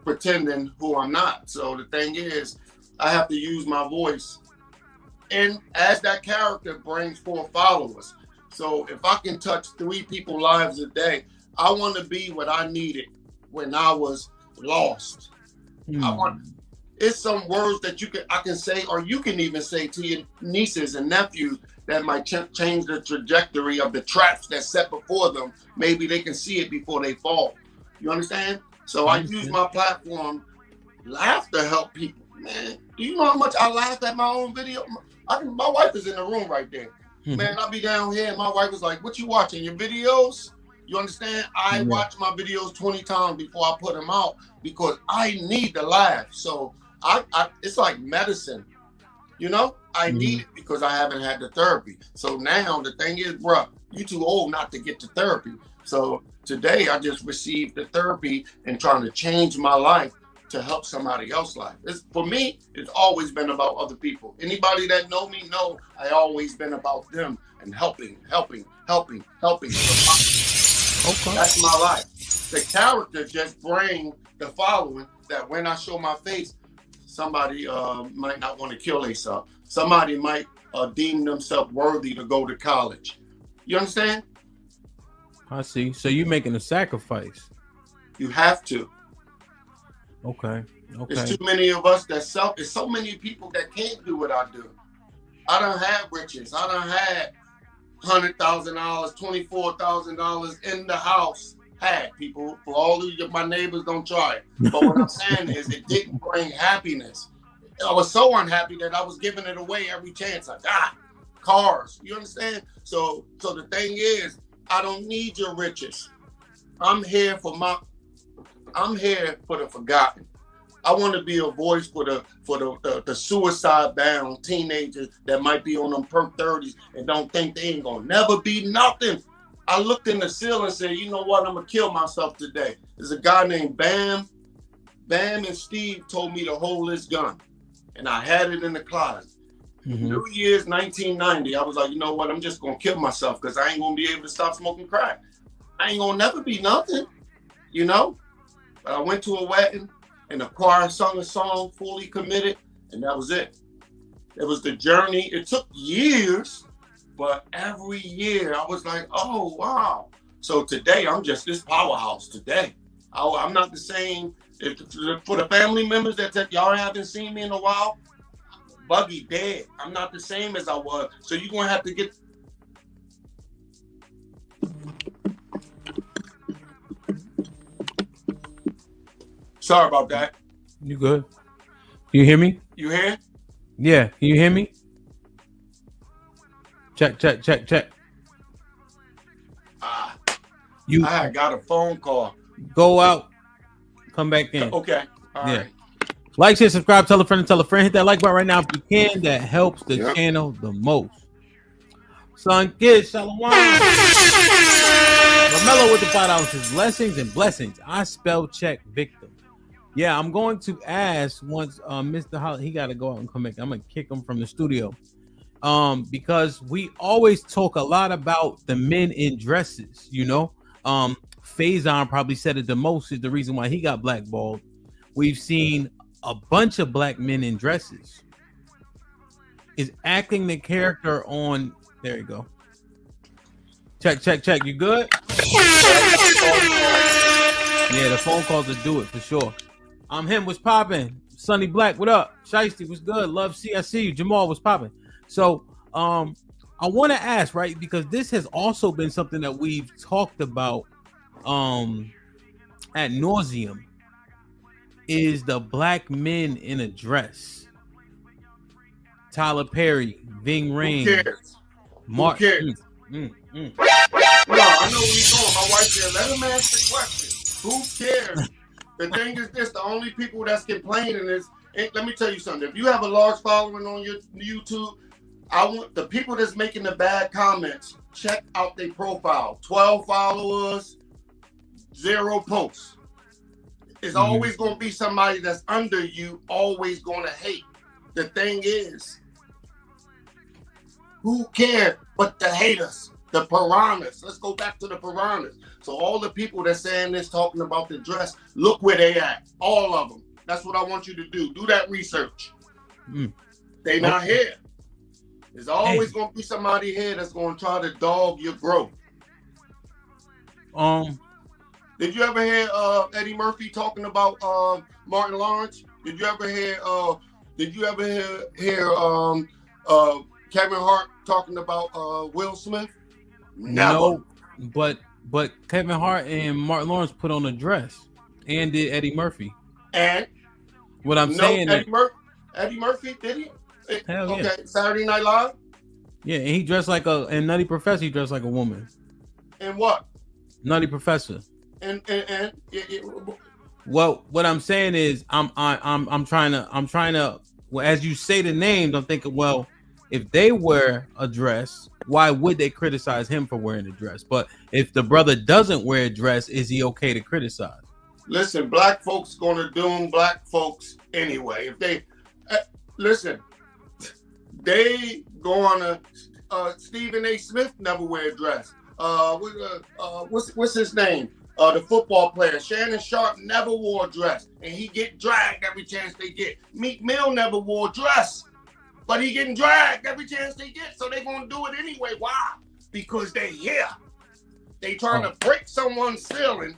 pretending who I'm not. So the thing is, I have to use my voice. And as that character brings forth followers. So if I can touch 3 people's lives a day, I want to be what I needed when I was lost. It's some words that I can say, or you can even say to your nieces and nephews that might change the trajectory of the traps that's set before them. Maybe they can see it before they fall. You understand? So I use my platform, laugh to help people. Man, do you know how much I laugh at my own video? My wife is in the room right there. Man, I'll be down here and my wife was like, what you watching, your videos? You understand? I watch my videos 20 times before I put them out because I need to laugh. So it's like medicine, I need it because I haven't had the therapy. So now the thing is, bro, you too old not to get to therapy. So today I just received the therapy and trying to change my life to help somebody else's life. For me, it's always been about other people. Anybody that know me know I always been about them and helping. Okay. That's my life. The character just bring the following that when I show my face, somebody might not want to kill themselves. Somebody might deem themselves worthy to go to college. You understand? I see. So you're making a sacrifice. You have to. Okay. There's too many of us there's so many people that can't do what I do. I don't have riches. I don't have $100,000, $24,000 in the house. Had people, for all of my neighbors, don't try it. But what I'm saying is it didn't bring happiness. I was so unhappy that I was giving it away every chance I got. Cars, you understand? So the thing is, I don't need your riches. I'm here for the forgotten. I want to be a voice for the suicide bound teenagers that might be on them perk 30s and don't think they ain't gonna never be nothing. I looked in the ceiling and said, you know what, I'm gonna kill myself today. There's a guy named Bam. Bam and Steve told me to hold this gun. And I had it in the closet. New Year's 1990, I was like, you know what, I'm just gonna kill myself because I ain't gonna be able to stop smoking crack. I ain't gonna never be nothing, But I went to a wedding and the choir sung a song, Fully Committed, and that was it. It was the journey. It took years, but every year I was like, oh, wow. So today I'm just this powerhouse today. I'm not the same. For the family members that y'all haven't seen me in a while, Bobbie dead. I'm not the same as I was. So you're going to have to get... Sorry about that. You good? Can you hear me? You hear? Yeah. Can you hear me? Check. I got a phone call. Go out, come back in. Okay. All right. Like, share, subscribe, tell a friend, and tell a friend. Hit that like button right now if you can. That helps the channel the most. Son, kids, shalom. LaMelo with the $5 says blessings and blessings. I spell check victim. Yeah, I'm going to ask once Mr. Holly, he got to go out and come back. I'm going to kick him from the studio. Because we always talk a lot about the men in dresses, you know. Faison probably said it the most, is the reason why he got blackballed. We've seen a bunch of black men in dresses. Is acting the character on. There you go. Check. You good? Yeah, the phone calls will do it for sure. I'm him. Was popping. Sonny Black, what up? Shiesty, was good. Love C. I see you. Jamal was popping. So, I want to ask, right? Because this has also been something that we've talked about, ad nauseum. Is the black men in a dress? Tyler Perry, Ving Rhames, Who cares? Mark. Who cares? No, I know where he's going. My wife said, let him ask the question. Who cares? The thing is this, the only people that's complaining is, let me tell you something. If you have a large following on your YouTube, I want the people that's making the bad comments, check out their profile. 12 followers, 0 posts. It's always going to be somebody that's under you, always going to hate. The thing is, who cares but the haters, the piranhas? Let's go back to the piranhas. So all the people that's saying this, talking about the dress, look where they at. All of them. That's what I want you to do. Do that research. They not here. There's always going to be somebody here that's going to try to dog your growth. Did you ever hear Eddie Murphy talking about Martin Lawrence? Did you ever hear Kevin Hart talking about Will Smith? Never. No, but Kevin Hart and Martin Lawrence put on a dress, and did Eddie Murphy. And what I'm saying, Eddie Murphy did he? Hell okay, yeah. Saturday Night Live. Yeah, and he dressed like in Nutty Professor. He dressed like a woman. And what? Nutty Professor. And well, what I'm saying is, I'm trying to. Well, as you say the names, I'm thinking, well, if they wear a dress, why would they criticize him for wearing a dress? But if the brother doesn't wear a dress, is he okay to criticize? Listen, black folks gonna doom black folks anyway. If they listen, they gonna Stephen A. Smith never wear a dress. What's his name? The football player Shannon Sharp never wore a dress, and he get dragged every chance they get. Meek Mill never wore a dress, but he getting dragged every chance they get. So they gonna do it anyway. Why? Because they here. They trying to break someone's ceiling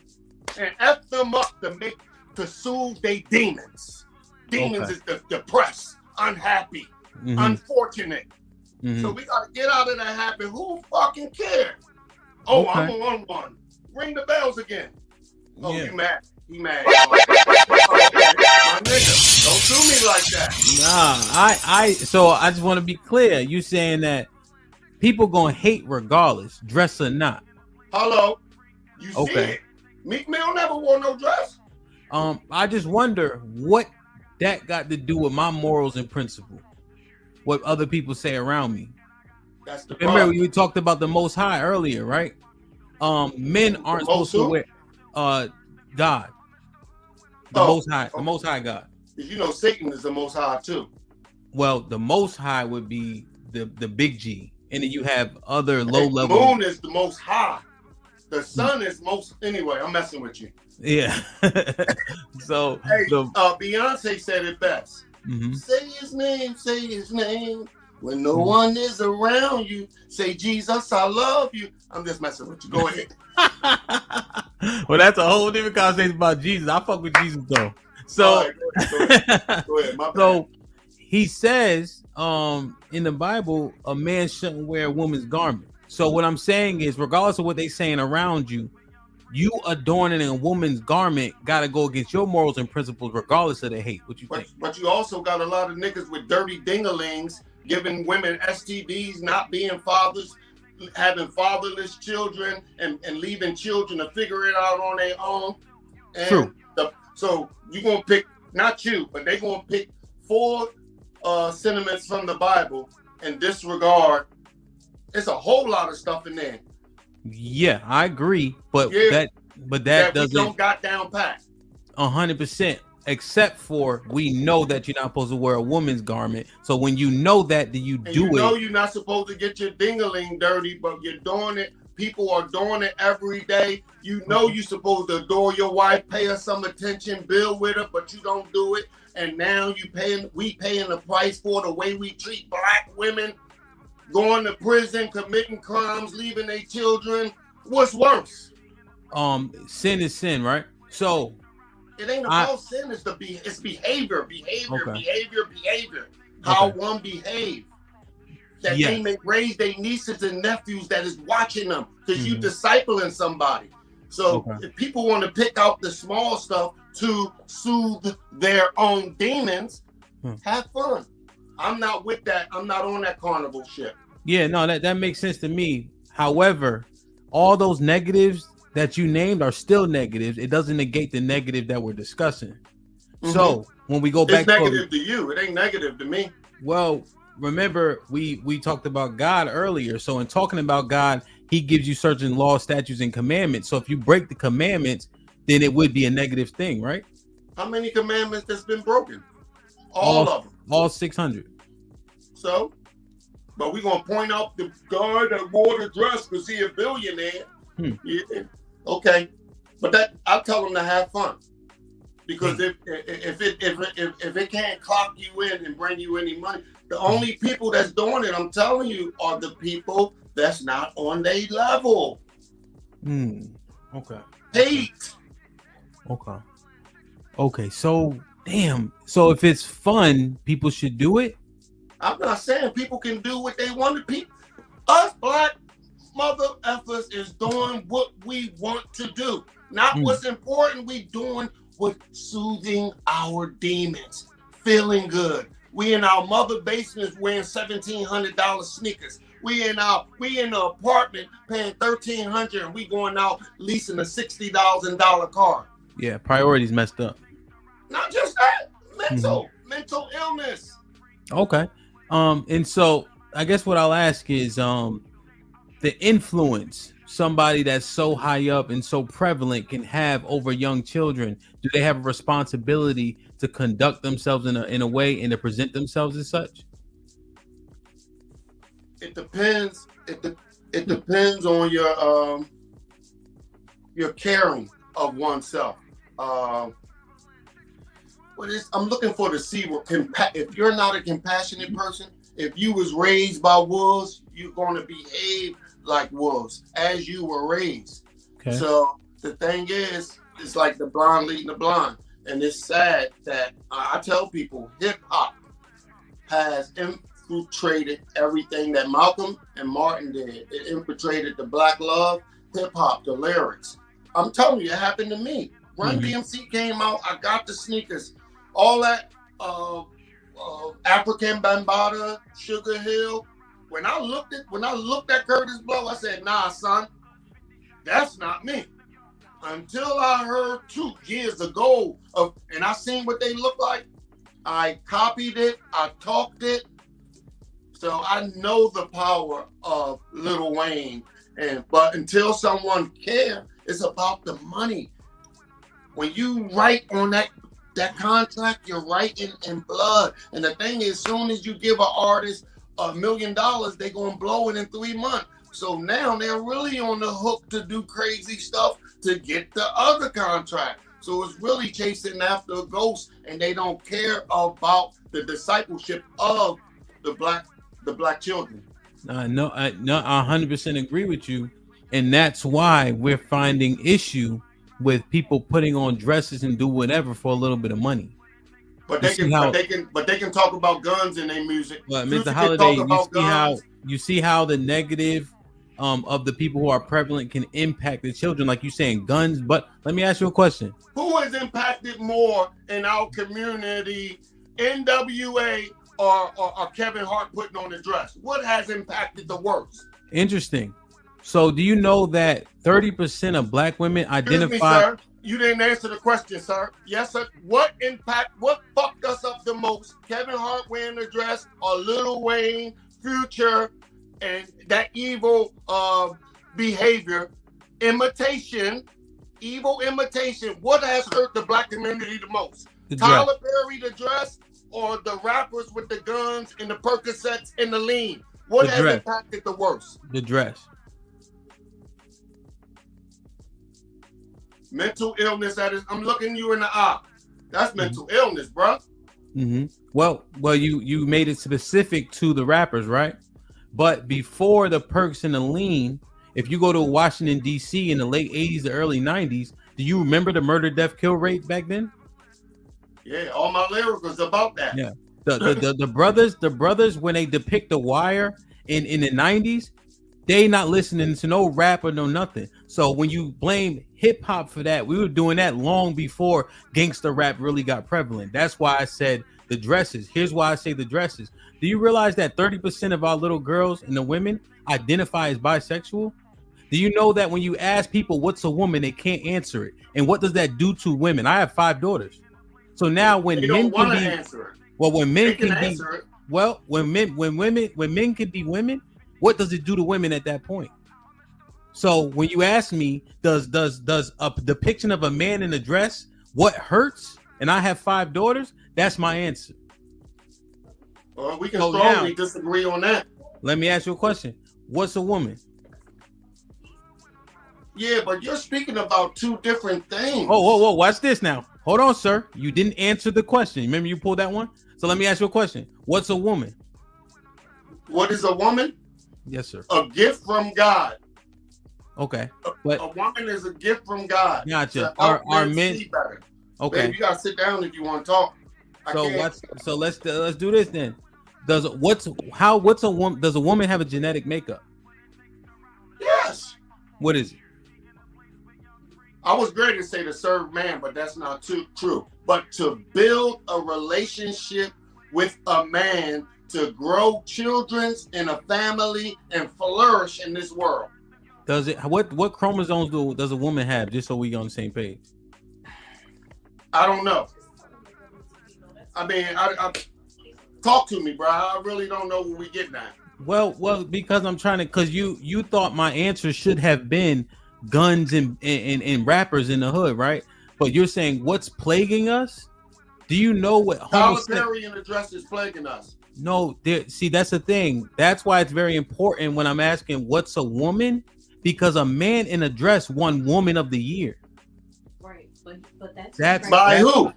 and F them up to soothe their demons. Demons is depressed, unhappy, unfortunate. So we gotta get out of that habit. Who fucking cares? Oh, I'm on one. Ring the bells again. Oh, you mad? He mad. My nigga, don't do me like that. Nah, so I just want to be clear. You saying that people gonna hate regardless, dress or not. Hello. You see it. Meek Mill never wore no dress. I just wonder what that got to do with my morals and principle. What other people say around me. That's the Remember problem. we talked about the Most High earlier, right? Men aren't supposed to wear God. The Most High, the Most High God. You know Satan is the Most High too. Well, the Most High would be the big G, and then you have other low level. Moon is the Most High. The sun is most. Anyway, I'm messing with you. Yeah. So hey, Beyonce said it best. Say his name. When no one is around you, say, Jesus, I love you. I'm just messing with you. Go ahead. Well, that's a whole different conversation about Jesus. I fuck with Jesus, though. So, right, go ahead. My bad. So he says in the Bible, a man shouldn't wear a woman's garment. So what I'm saying is, regardless of what they saying around you, you adorning a woman's garment got to go against your morals and principles, regardless of the hate. What you think? But you also got a lot of niggas with dirty dingalings giving women STDs, not being fathers, having fatherless children, and leaving children to figure it out on their own. And True. So you're going to pick, not you, but they're going to pick 4 sentiments from the Bible and disregard. It's a whole lot of stuff in there. Yeah, I agree, but that doesn't, we don't got down pat. 100%, except for we know that you're not supposed to wear a woman's garment. So when you know that, do you do you know it? You're not supposed to get your dingaling dirty, but you're doing it. People are doing it every day. You know you're supposed to adore your wife, pay her some attention, build with her, but you don't do it. And now we paying the price for the way we treat black women, going to prison, committing crimes, leaving their children. What's worse? Sin is sin, right? So it ain't about sin. It's behavior. How one behave. That they may raise their nieces and nephews that is watching them, because you discipling somebody. So if people want to pick out the small stuff to soothe their own demons, have fun. I'm not with that. I'm not on that carnival shit. Yeah, no, that makes sense to me. However, all those negatives that you named are still negatives. It doesn't negate the negative that we're discussing. So when we go back, it's negative to you. It ain't negative to me. Well, remember we talked about God earlier. So in talking about God, he gives you certain laws, statutes, and commandments. So if you break the commandments, then it would be a negative thing, right? How many commandments that's been broken? All of them. All 600. So, but we're going to point out the guy that wore the dress because he a billionaire. Yeah. Okay. But that I'll tell him to have fun. Because if it can't clock you in and bring you any money, the only people that's doing it, I'm telling you, are the people that's not on their level. Okay. Hate. Okay. So damn. So if it's fun, people should do it. I'm not saying people can do what they want to. People, us black mother effers is doing what we want to do, not what's important. We doing what soothing our demons, feeling good. We in our mother basements wearing $1,700 sneakers. We in the apartment paying $1,300, and we going out leasing a $60,000 car. Yeah, priorities messed up. Not just that, mental illness. Okay. And so I guess what I'll ask is the influence somebody that's so high up and so prevalent can have over young children. Do they have a responsibility to conduct themselves in a way and to present themselves as such? It depends. It depends on your caring of oneself. I'm looking for to see what if you're not a compassionate person, if you was raised by wolves, you're going to behave like wolves as you were raised. Okay. So the thing is, it's like the blind leading the blind, and it's sad that I tell people hip hop has infiltrated everything that Malcolm and Martin did. It infiltrated the black love, hip hop, the lyrics. I'm telling you, it happened to me. Run DMC came out, I got the sneakers, all that African Bambaataa, Sugar Hill. When I looked at Curtis Blow, I said, nah, son, that's not me. Until I heard 2 years ago and I seen what they look like, I copied it, I talked it. So I know the power of Lil Wayne. But until someone cares, it's about the money. When you write on that contract, you're writing in blood. And the thing is, as soon as you give an artist $1 million, they're going to blow it in 3 months. So now they're really on the hook to do crazy stuff to get the other contract. So it's really chasing after a ghost, and they don't care about the discipleship of the black children. No, I 100% agree with you. And that's why we're finding issue with people putting on dresses and do whatever for a little bit of money. But they can talk about guns in their music. But Mr. Holiday, you see how the negative of the people who are prevalent can impact the children, like you saying guns. But let me ask you a question. Who has impacted more in our community, NWA or Kevin Hart putting on the dress? What has impacted the worst? Interesting. So do you know that 30% of black women identify? Excuse me, sir. You didn't answer the question, sir. Yes, sir. What fucked us up the most? Kevin Hart wearing the dress or Lil Wayne, Future, and that evil behavior, evil imitation. What has hurt the black community the most? Tyler Perry, the dress, or the rappers with the guns and the Percocets and the lean? What has impacted the worst? The dress. Mental illness. That is, I'm looking you in the eye. That's mental illness, bro. Mm-hmm. Well, you made it specific to the rappers, right? But before the perks and the lean, if you go to Washington, D.C. in the late 80s, the early 90s, do you remember the murder, death, kill rate back then? Yeah, all my lyrics was about that. Yeah. The brothers, when they depict The Wire in the 90s, they not listening to no rap or no nothing. So when you blame hip hop for that, we were doing that long before gangster rap really got prevalent. That's why I said the dresses. Here's why I say the dresses. Do you realize that 30% of our little girls and the women identify as bisexual? Do you know that when you ask people what's a woman, they can't answer it? And what does that do to women? I have 5 daughters. So now when they men don't want can to be, answer it. well, when men can be, answer it. well, when men can be women, what does it do to women at that point? So when you ask me, does a depiction of a man in a dress what hurts? And I have 5 daughters. That's my answer. Well, we can strongly disagree on that. Let me ask you a question. What's a woman? Yeah, but you're speaking about 2 different things. Whoa. Watch this now. Hold on, sir. You didn't answer the question. Remember you pulled that one? So let me ask you a question. What's a woman? What is a woman? Yes, sir. A gift from God. Okay. But a woman is a gift from God. Gotcha. Are men see better. Okay. Baby, you gotta sit down if you want to talk. So let's do this then. Does a woman, does a woman have a genetic makeup? Yes. What is it? I was ready to say to serve man, but that's not true. But to build a relationship with a man, to grow children in a family and flourish in this world. Does it? What chromosomes does a woman have? Just so we on the same page. I don't know. I mean, I talk to me, bro. I really don't know what we getting at. Well, because I'm trying to, because you thought my answer should have been guns and rappers in the hood, right? But you're saying what's plaguing us? Do you know what Tyler Perry in the dress is plaguing us? No, see, that's the thing. That's why it's very important when I'm asking what's a woman, because a man in a dress won Woman of the Year. Right, but that's by who?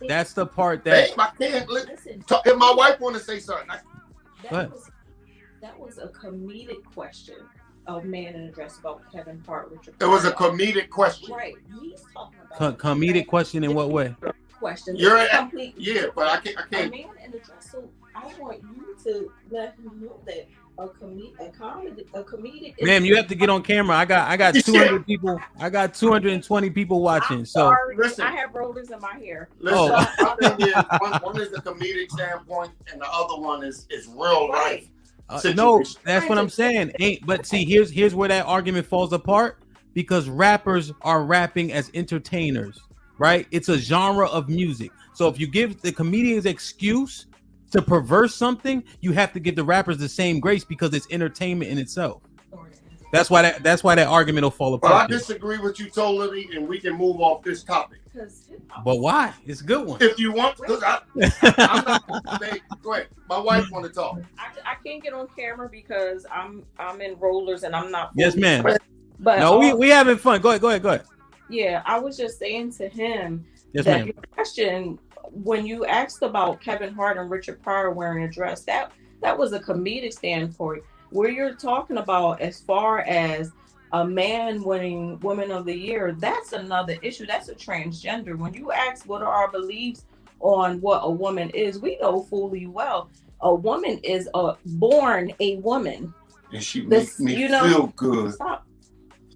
That's the part that I can't listen. If my wife want to say something, that was a comedic question. A man in a dress about Kevin Hart, Richard. It was a comedic question. Right, he's talking about comedic question in what way? Question. You're yeah, but I can't. A man in a dress. So I want you to let him know that a comedic. Ma'am, you have to get on camera. I got 200 people. I got 220 people watching. So listen, I have rollers in my hair. Listen, one is a comedic standpoint, and the other one is real life. No, that's what I'm saying. But see, here's where that argument falls apart, because rappers are rapping as entertainers, right? It's a genre of music. So if you give the comedians excuse to perverse something, you have to give the rappers the same grace, because it's entertainment in itself. That's why that argument will fall apart. Well, I disagree with you totally, and we can move off this topic. But why? It's a good one. If you want, because I'm not going to say. Go ahead. My wife want to talk. I can't get on camera because I'm in rollers and I'm not. Yes, ma'am. But no, we having fun. Go ahead. Yeah, I was just saying to him that your question, when you asked about Kevin Hart and Richard Pryor wearing a dress, that was a comedic standpoint. Where you're talking about as far as a man winning Woman of the Year, that's another issue. That's a transgender. When you ask what are our beliefs on what a woman is, we know fully well a woman is born a woman. and she makes me feel good. Stop.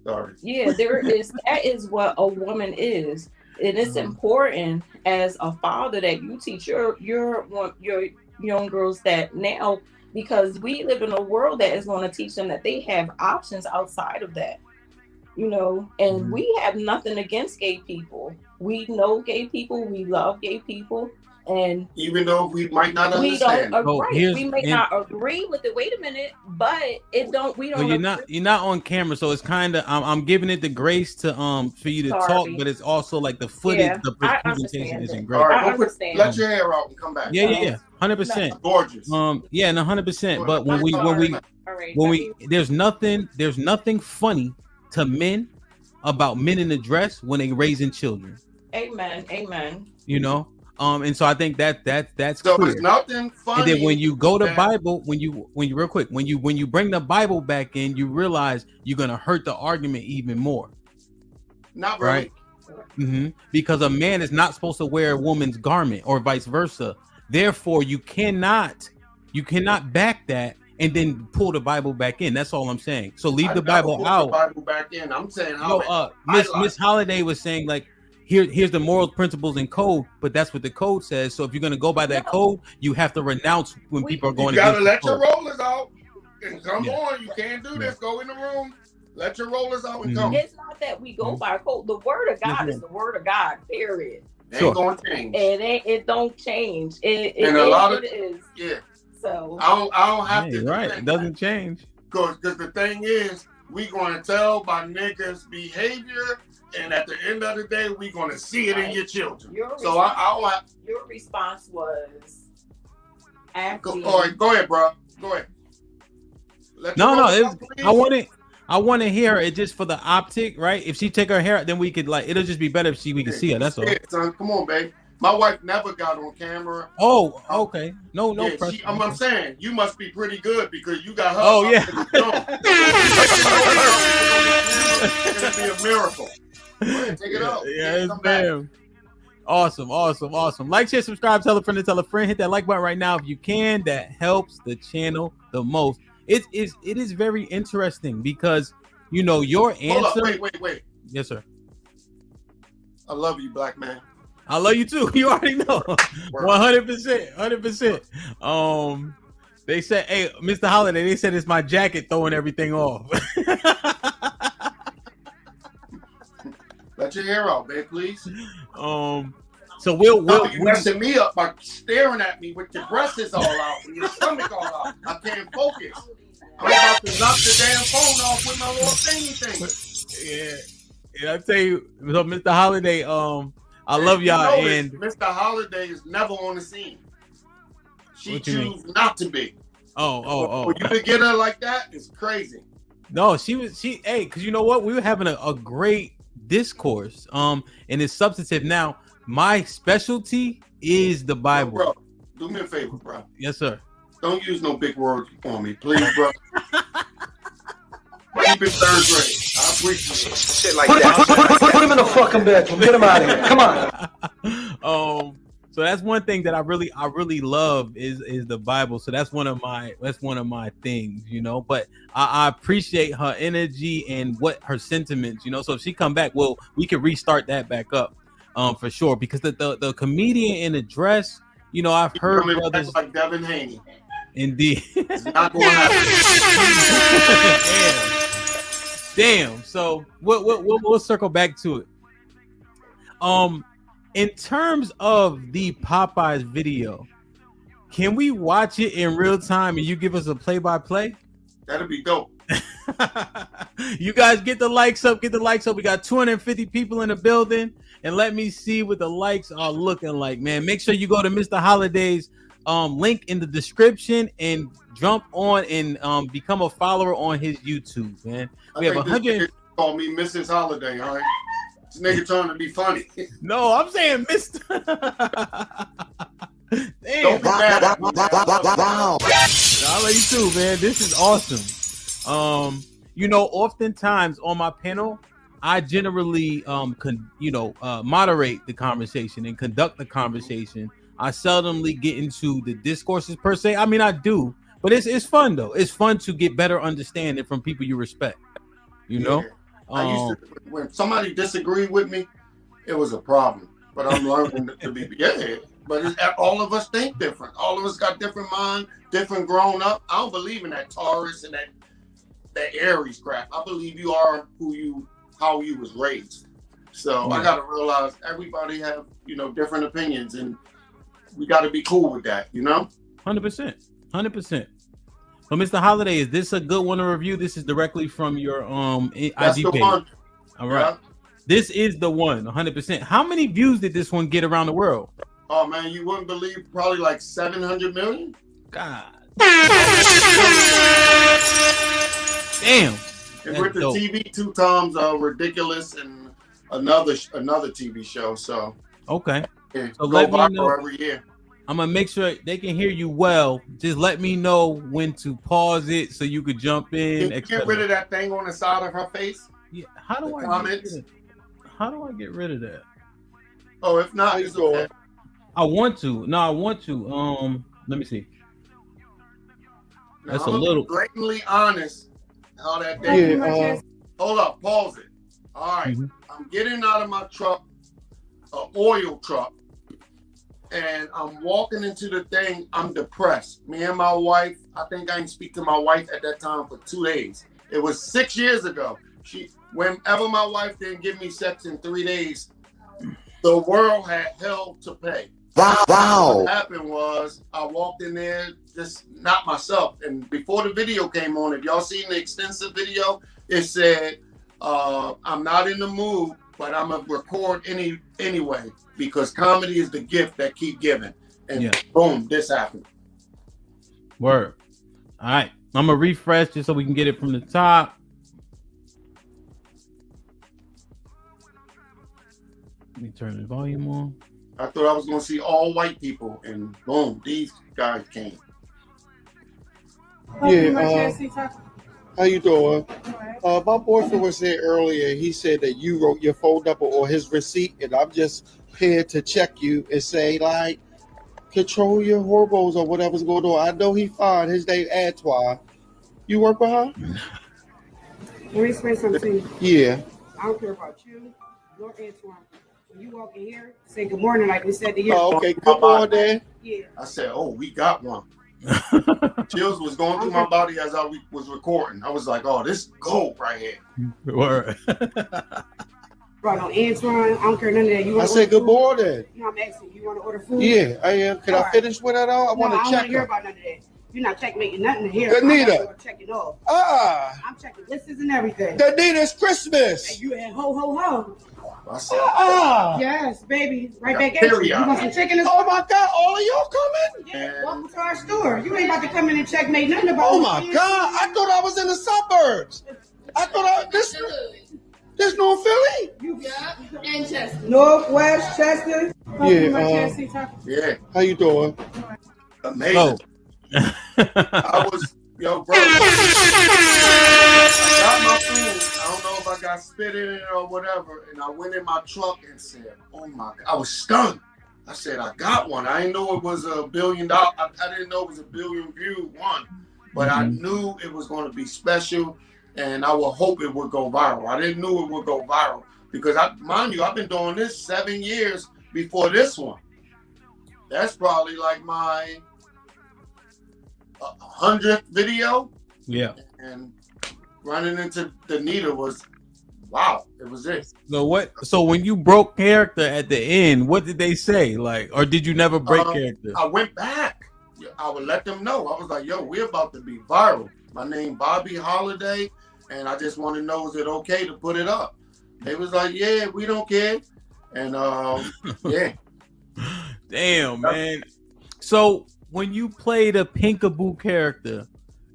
Sorry. Yeah, that is what a woman is. And it's important as a father that you teach your young girls that now, because we live in a world that is going to teach them that they have options outside of that. And we have nothing against gay people. We know gay people, we love gay people. And even though we might not understand, we may not agree with it. Wait a minute, but we don't. You're not on camera, so it's kind of. I'm giving it the grace to for you to talk, but it's also like the footage, the presentation isn't great. All right, let your hair out and come back. Yeah, 100%. Gorgeous. And 100%. But when we there's nothing funny to men about men in the dress when they raising children. Amen. And so I think that's so clear. It's nothing funny. And then when you go to Bible, when you real quick, when you bring the Bible back in, you realize you're gonna hurt the argument even more. Not really. Right? Because a man is not supposed to wear a woman's garment or vice versa. Therefore, you cannot back that and then pull the Bible back in. That's all I'm saying. So leave the Bible out. The Bible back in. I'm saying how Miss Holiday was saying like. Here's the moral principles and code, but that's what the code says. So if you're gonna go by that code, you have to renounce when people are going. You gotta let your rollers out and come on. You can't do this. Go in the room. Let your rollers out and come. It's not that we go by code. The word of God is the word of God. Period. It ain't gonna change. It don't change. It is. Yeah. So I don't have to. Right. It doesn't change. Because the thing is, we gonna tell by niggas' behavior. And at the end of the day, we're going to see it in your children. Your response was after. All right, go ahead, bro. Go ahead. I want to hear it just for the optic, right? If she take her hair out, then we could it'll just be better if we can see her. That's all. Son, come on, babe. My wife never got on camera. Oh, okay. No pressure. I'm saying you must be pretty good because you got her. Oh yeah. It'll be a miracle. Take it out. Yeah, damn. Awesome. Like, share, subscribe, tell a friend, hit that like button right now if you can. That helps the channel the most. It is very interesting because your answer. Hold up, wait. Yes, sir. I love you, black man. I love you too. You already know. 100%. They said, hey, Mr. Holiday, they said it's my jacket throwing everything off. Let your hair out, babe, please. So we'll you messing me up by staring at me with your breasts all out and your stomach all out. I can't focus. I'm about to knock the damn phone off with my little thingy thing. Yeah. I tell you, so Mr. Holiday, I love y'all. And Mr. Holiday is never on the scene. She chooses not to be. Oh. When you could get her like that, it's crazy. No, because you know what? We were having a great discourse. And it's substantive. Now, my specialty is the Bible. Bro, do me a favor, bro. Yes, sir. Don't use no big words on me, please, bro. Keep it third grade. I appreciate it. Shit like that. Put him in the fucking bedroom. Get him out of here. Come on. So that's one thing that I really love is the Bible. So that's one of my things, But I appreciate her energy and what her sentiments, So if she come back, well, we can restart that back up, for sure. Because the comedian in the dress, I've heard brothers like Devin Haney. Indeed. It's not going to happen. Damn. So we'll circle back to it. In terms of the Popeyes video, can we watch it in real time and you give us a play-by-play? That'd be dope. You guys get the likes up. We got 250 people in the building, and let me see what the likes are looking like, man. Make sure you go to Mr. Holiday's link in the description and jump on and become a follower on his YouTube, man. We have 100. Call me Mrs. Holiday, all right? This nigga trying to be funny. No, I'm saying Mr. Damn. Don't be mad. I'll let you too, man. This is awesome. Oftentimes on my panel, I generally moderate the conversation and conduct the conversation. I seldomly get into the discourses per se. I mean, I do, But it's fun though. It's fun to get better understanding from people you respect. You know, I used to, when somebody disagreed with me, it was a problem. But I'm learning to be But all of us think different. All of us got different mind, different grown up. I don't believe in that Taurus and that Aries crap. I believe you are how you was raised. So I got to realize everybody have, different opinions, and we got to be cool with that, 100%. So, Mr. Holiday, is this a good one to review? This is directly from your That's IG the page. one. All right. Yeah. This is the one, 100%. How many views did this one get around the world? Oh, man, you wouldn't believe, probably like 700 million. God. Damn. And with the dope. TV 2 times Ridiculous and another TV show. So okay. Yeah, so go let me viral know. Every year. I'm gonna make sure they can hear you well. Just let me know when to pause it so you could jump in. Can you get rid of that thing on the side of her face? Yeah. How do I get rid of that? Oh, if not, it's okay. I want to. No, I want to. Let me see. That's now, a little blatantly honest. How that thing? Yeah, hold up, pause it. All right, I'm getting out of my truck, an oil truck, and I'm walking into the thing. I'm depressed. Me and my wife. I think I didn't speak to my wife at that time for 2 days. It was 6 years ago. Whenever my wife didn't give me sex in 3 days, the world had hell to pay. Wow. What happened was I walked in there, just not myself. And before the video came on, if y'all seen the extensive video, it said, I'm not in the mood, but I'm going to record anyway, because comedy is the gift that keep giving. And boom, this happened. Word. All right. I'm going to refresh just so we can get it from the top. Let me turn the volume on. I thought I was going to see all white people, and boom, these guys came. Yeah, how you doing? My boyfriend was there earlier. He said that you wrote your phone number or his receipt, and I'm just here to check you and say, like, control your hormones or whatever's going on. I know he fine. His name Antoine. You work with her? Let me explain something to you. Yeah. I don't care about you nor Antoine. When you walk in here, say good morning like we said to you. Oh, okay. Good morning. Yeah. I said, oh, we got one. Chills was going through my body as I was recording. I was like, oh, this is gold right here. Word. Right on Antoine, I don't care none of that. You I said good morning. No, I'm asking. You want to order food? Yeah, I am. Can I finish with that all? I want to check. I don't hear about none of that. You're not checkmating nothing here. Danita. I'm checking off. I'm checking lists and everything. Danita's Christmas. And you had ho ho ho. Yes, baby. Right back at you. You want some chicken? Oh my God! All of y'all coming? Yeah. Welcome to our store. You ain't about to come in and checkmate nothing about. Oh my God! I thought I was in the suburbs. I thought there's no Philly. And Chester. Northwest Chester. Yeah. How you doing? Amazing. I was, bro. I got my food. I don't know if I got spit in it or whatever. And I went in my truck and said, oh my God. I was stunned. I said, I got one. I didn't know it was $1 billion. I didn't know it was 1 billion view one. But I knew it was going to be special. And I would hope it would go viral. I didn't know it would go viral. Because, mind you, I've been doing this 7 years before this one. That's probably like my 100th video. Yeah. And running into Danita was, wow, it was it. So when you broke character at the end, what did they say? Like, or did you never break character? I went back. I would let them know. I was like, yo, we're about to be viral. My name Bobbie Holiday, and I just want to know, is it okay to put it up? They was like, yeah, we don't care. And yeah. Damn, man. So when you play the Pinkaboo character,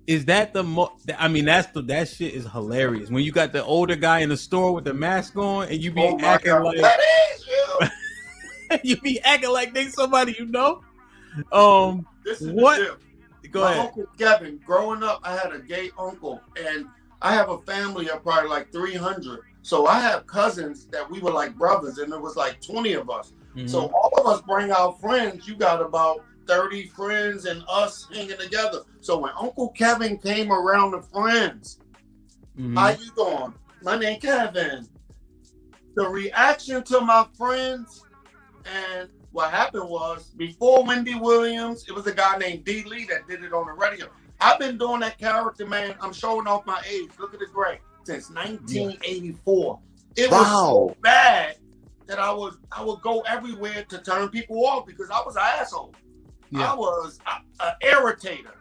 is that that shit is hilarious. When you got the older guy in the store with the mask on and you be acting like that is you. you be acting like they somebody you know. This is what? Go ahead. My Uncle Kevin, growing up, I had a gay uncle, and I have a family of probably like 300. So I have cousins that we were like brothers, and there was like 20 of us. Mm-hmm. So all of us bring our friends. You got about 30 friends and us hanging together. So when Uncle Kevin came around the friends, how you doing? My name Kevin. The reaction to my friends, and what happened was, before Wendy Williams, it was a guy named D. Lee that did it on the radio. I've been doing that character, man. I'm showing off my age. Look at the gray. Since 1984. It was so bad that I would go everywhere to turn people off because I was an asshole. I was an irritator.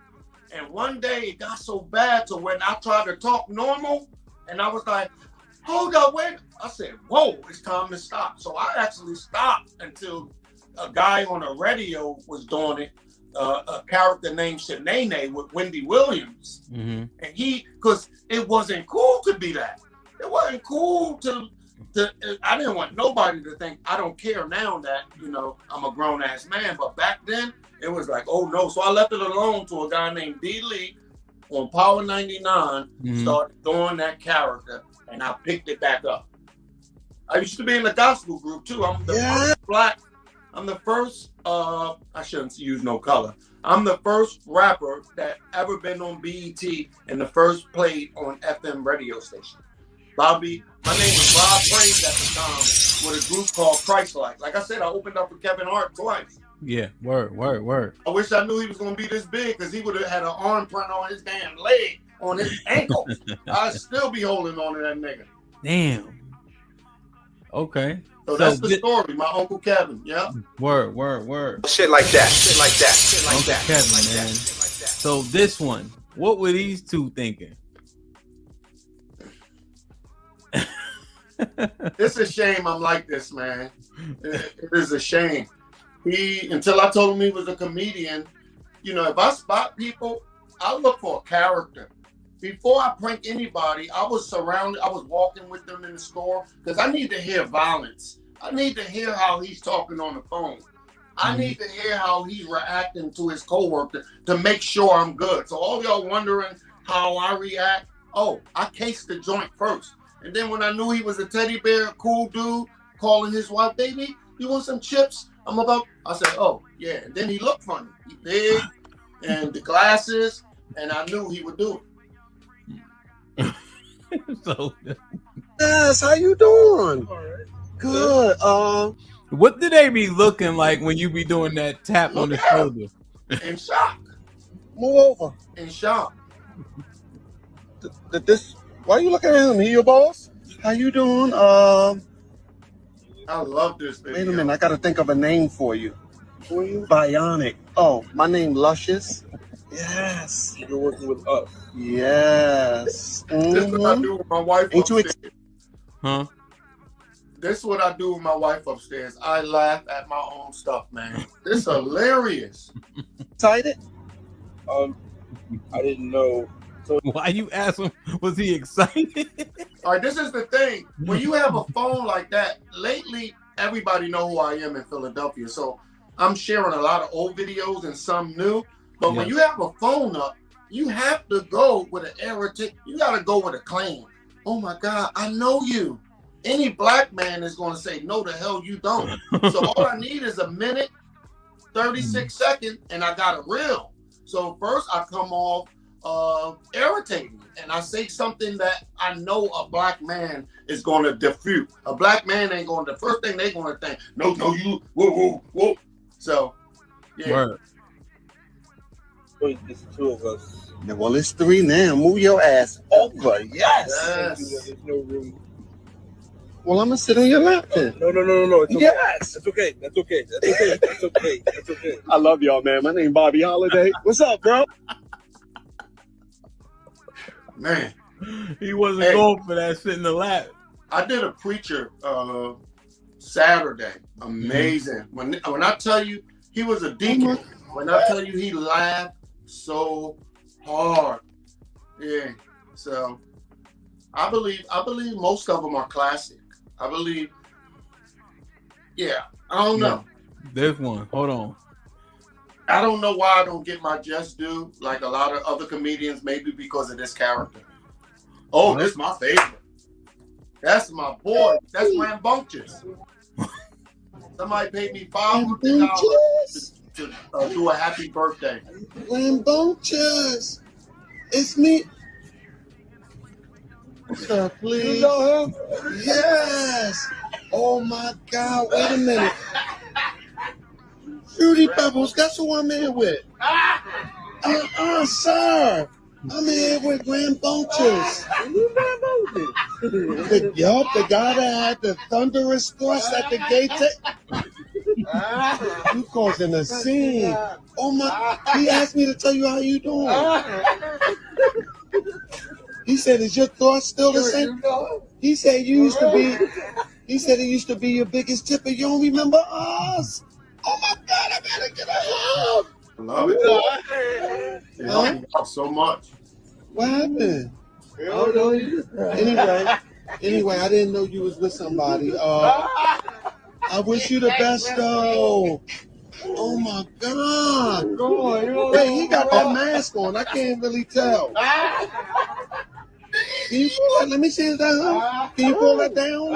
And one day it got so bad to when I tried to talk normal, and I was like, hold up, wait. I said, whoa, it's time to stop. So I actually stopped until a guy on the radio was doing it, a character named Shanae with Wendy Williams. And because it wasn't cool to be that. It wasn't cool to I didn't want nobody to think I don't care now that, you know, I'm a grown ass man. But back then it was like, oh no. So I left it alone to a guy named D. Lee on Power 99, started doing that character, and I picked it back up. I used to be in the gospel group too. I'm the first black, I'm the first, I shouldn't use no color. I'm the first rapper that ever been on BET and the first played on FM radio station. Bobbie, my name was Bob Praise at the time with a group called Christ-like. Like I said, I opened up with Kevin Hart twice. Yeah, word. I wish I knew he was going to be this big because he would have had an arm print on his damn leg, on his ankle. I'd still be holding on to that nigga. Damn. Okay. So that's the story, my Uncle Kevin, yeah? Word. Shit like that. Uncle Kevin, man. So this one, what were these two thinking? It's a shame I'm like this, man. It is a shame. Until I told him he was a comedian, you know, if I spot people, I look for a character. Before I prank anybody, I was walking with them in the store because I need to hear violence. I need to hear how he's talking on the phone. I need to hear how he's reacting to his coworker to make sure I'm good. So all y'all wondering how I react, I cased the joint first. And then when I knew he was a teddy bear, cool dude, calling his wife, baby, you want some chips? I said, oh, yeah. And then he looked funny. He big and the glasses, and I knew he would do it. So, yes, how you doing? Good. What do they be looking like when you be doing that tap on the shoulder? In shock. Move over. In shock. Why are you looking at him? He your boss? How you doing? I love this video. Wait a minute, I gotta think of a name for you. Who are you? Bionic. Oh, my name Luscious. Yes. You're working with us. Yes. This is what I do with my wife upstairs. Huh? This is what I do with my wife upstairs. I laugh at my own stuff, man. This is hilarious. Excited? I didn't know. So why you ask him? Was he excited? All right, this is the thing. When you have a phone like that, lately everybody know who I am in Philadelphia. So I'm sharing a lot of old videos and some new. But when you have a phone up, you have to go with an irritate. You got to go with a claim. Oh my God, I know you. Any black man is going to say, no, the hell you don't. So all I need is a minute, 36 seconds, and I got a reel. So first I come off irritating, and I say something that I know a black man is going to defute. A black man ain't going to, the first thing they're going to think, no, you, whoa. So, yeah. Word. It's two of us. Well, it's three now. Move your ass over. Yes. There's no room. Well, I'm gonna sit on your lap then. No. It's okay. Yes. That's okay. I love y'all, man. My name Bobbie Holiday. What's up, bro? Man, he wasn't going for that shit in the lap. I did a preacher Saturday. Amazing. When I tell you he was a deacon, when I tell you he laughed so hard. Yeah. So I believe most of them are classic. I believe. Yeah. I don't know. There's one. Hold on. I don't know why I don't get my just due like a lot of other comedians, maybe because of this character. Oh, this is my favorite. That's my boy. That's Rambunctious. Somebody paid me $500 to do a happy birthday. Rambunctious. It's me. Sir, please. You know him? Yes. Oh my God. Wait a minute. Fruity Pebbles, that's who I'm here with. Sir. I'm here with Rambunctious. The guy that had the thunderous thrust at the gate. You causing a scene. Oh my! He asked me to tell you how you doing. He said, "Is your thrust still the same?" He said, "You used to be." He said, "It used to be your biggest tipper. You don't remember us?" Oh my God! I gotta get a hug. I love it. It helped me out so much. What happened? Anyway, I didn't know you was with somebody. I wish you the best though. Oh my God! Wait, he got that mask on. I can't really tell. Can you pull that? Let me see it down. Can you pull that down?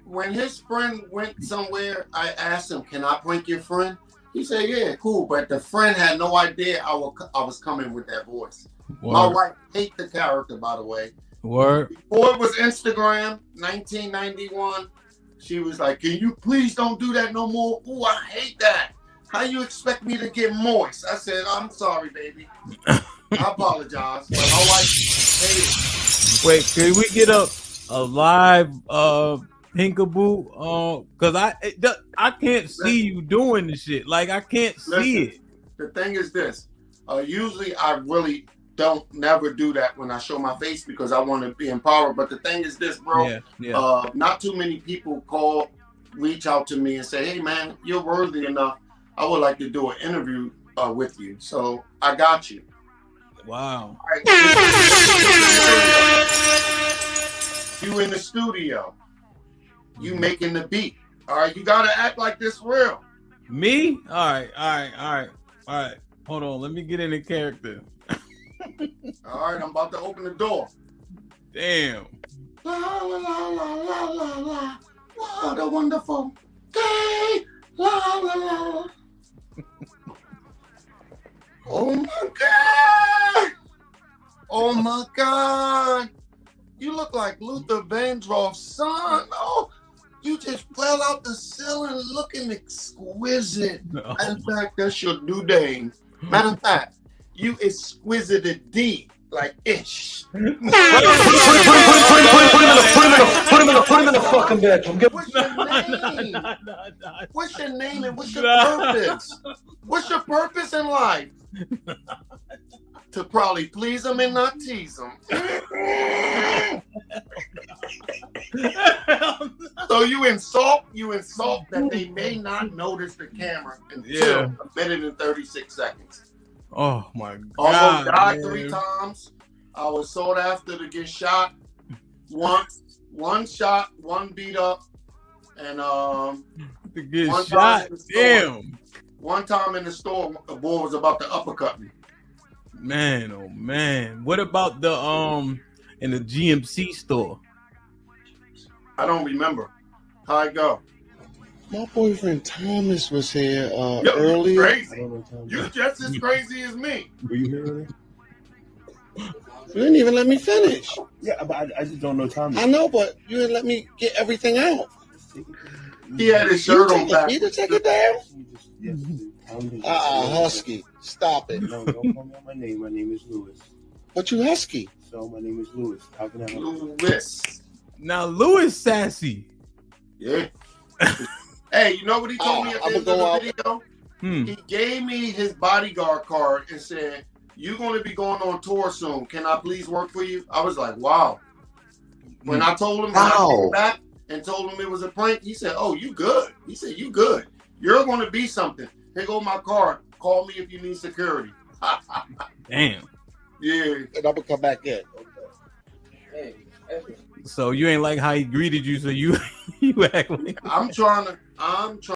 When his friend went somewhere, I asked him, "Can I prank your friend?" He said, "Yeah, cool." But the friend had no idea I was coming with that voice. Word. My wife hates the character, by the way. Word. Before it was Instagram, 1991, she was like, "Can you please don't do that no more?" Ooh, I hate that. How you expect me to get moist? I said, "I'm sorry, baby. I apologize." But my wife hated it. Wait, can we get a live Pinkaboo? Cause I can't see you doing the shit. Like I can't see it. The thing is this. Usually I really don't never do that when I show my face because I want to be empowered. But the thing is this, bro. Yeah. Not too many people reach out to me and say, "Hey man, you're worthy enough. I would like to do an interview with you." So I got you. Wow. All right. You in the studio. You making the beat. All right. You gotta act like this real. Me? All right. Hold on. Let me get in the character. All right. I'm about to open the door. Damn. La la la la la la la. La the wonderful day. La la la. Oh my God! Oh my God! You look like Luther Vandross's son. Oh, you just fell out the ceiling looking exquisite. No. Matter of fact, that's your new name. Matter of fact, you exquisite D, like ish. Put him in the fucking bedroom. What's your name? What's your name and what's your purpose? What's your purpose in life? To probably please them and not tease them. So you insult that they may not notice the camera until a minute and 36 seconds. Oh my God. Almost died 3 times. I was sought after to get shot once. One shot, one beat up, and to get shot. Damn. One time in the store, a boy was about to uppercut me. Man, oh man. What about the in the GMC store? I don't remember. How'd it go? My boyfriend Thomas was here earlier. Crazy. You just as crazy as me. Were you here earlier? You didn't even let me finish. Yeah, but I just don't know Thomas. I know, but you didn't let me get everything out. He had his shirt on back. You take it down? Yes. Husky. Stop it. No, don't call me on my name. My name is Lewis. But you Husky. So my name is Lewis. How can I help you? Lewis. Now Lewis sassy. Yeah. Hey, you know what he told me at the end of the video? He gave me his bodyguard card and said, "You're going to be going on tour soon. Can I please work for you?" I was like, wow. When I told him, when I came back and told him it was a prank, he said, "Oh, you good." He said, "You good. You're going to be something. Here go my card. Call me if you need security." Damn. Yeah. And I'm going to come back in. So you ain't like how he greeted you, so you act like I'm trying to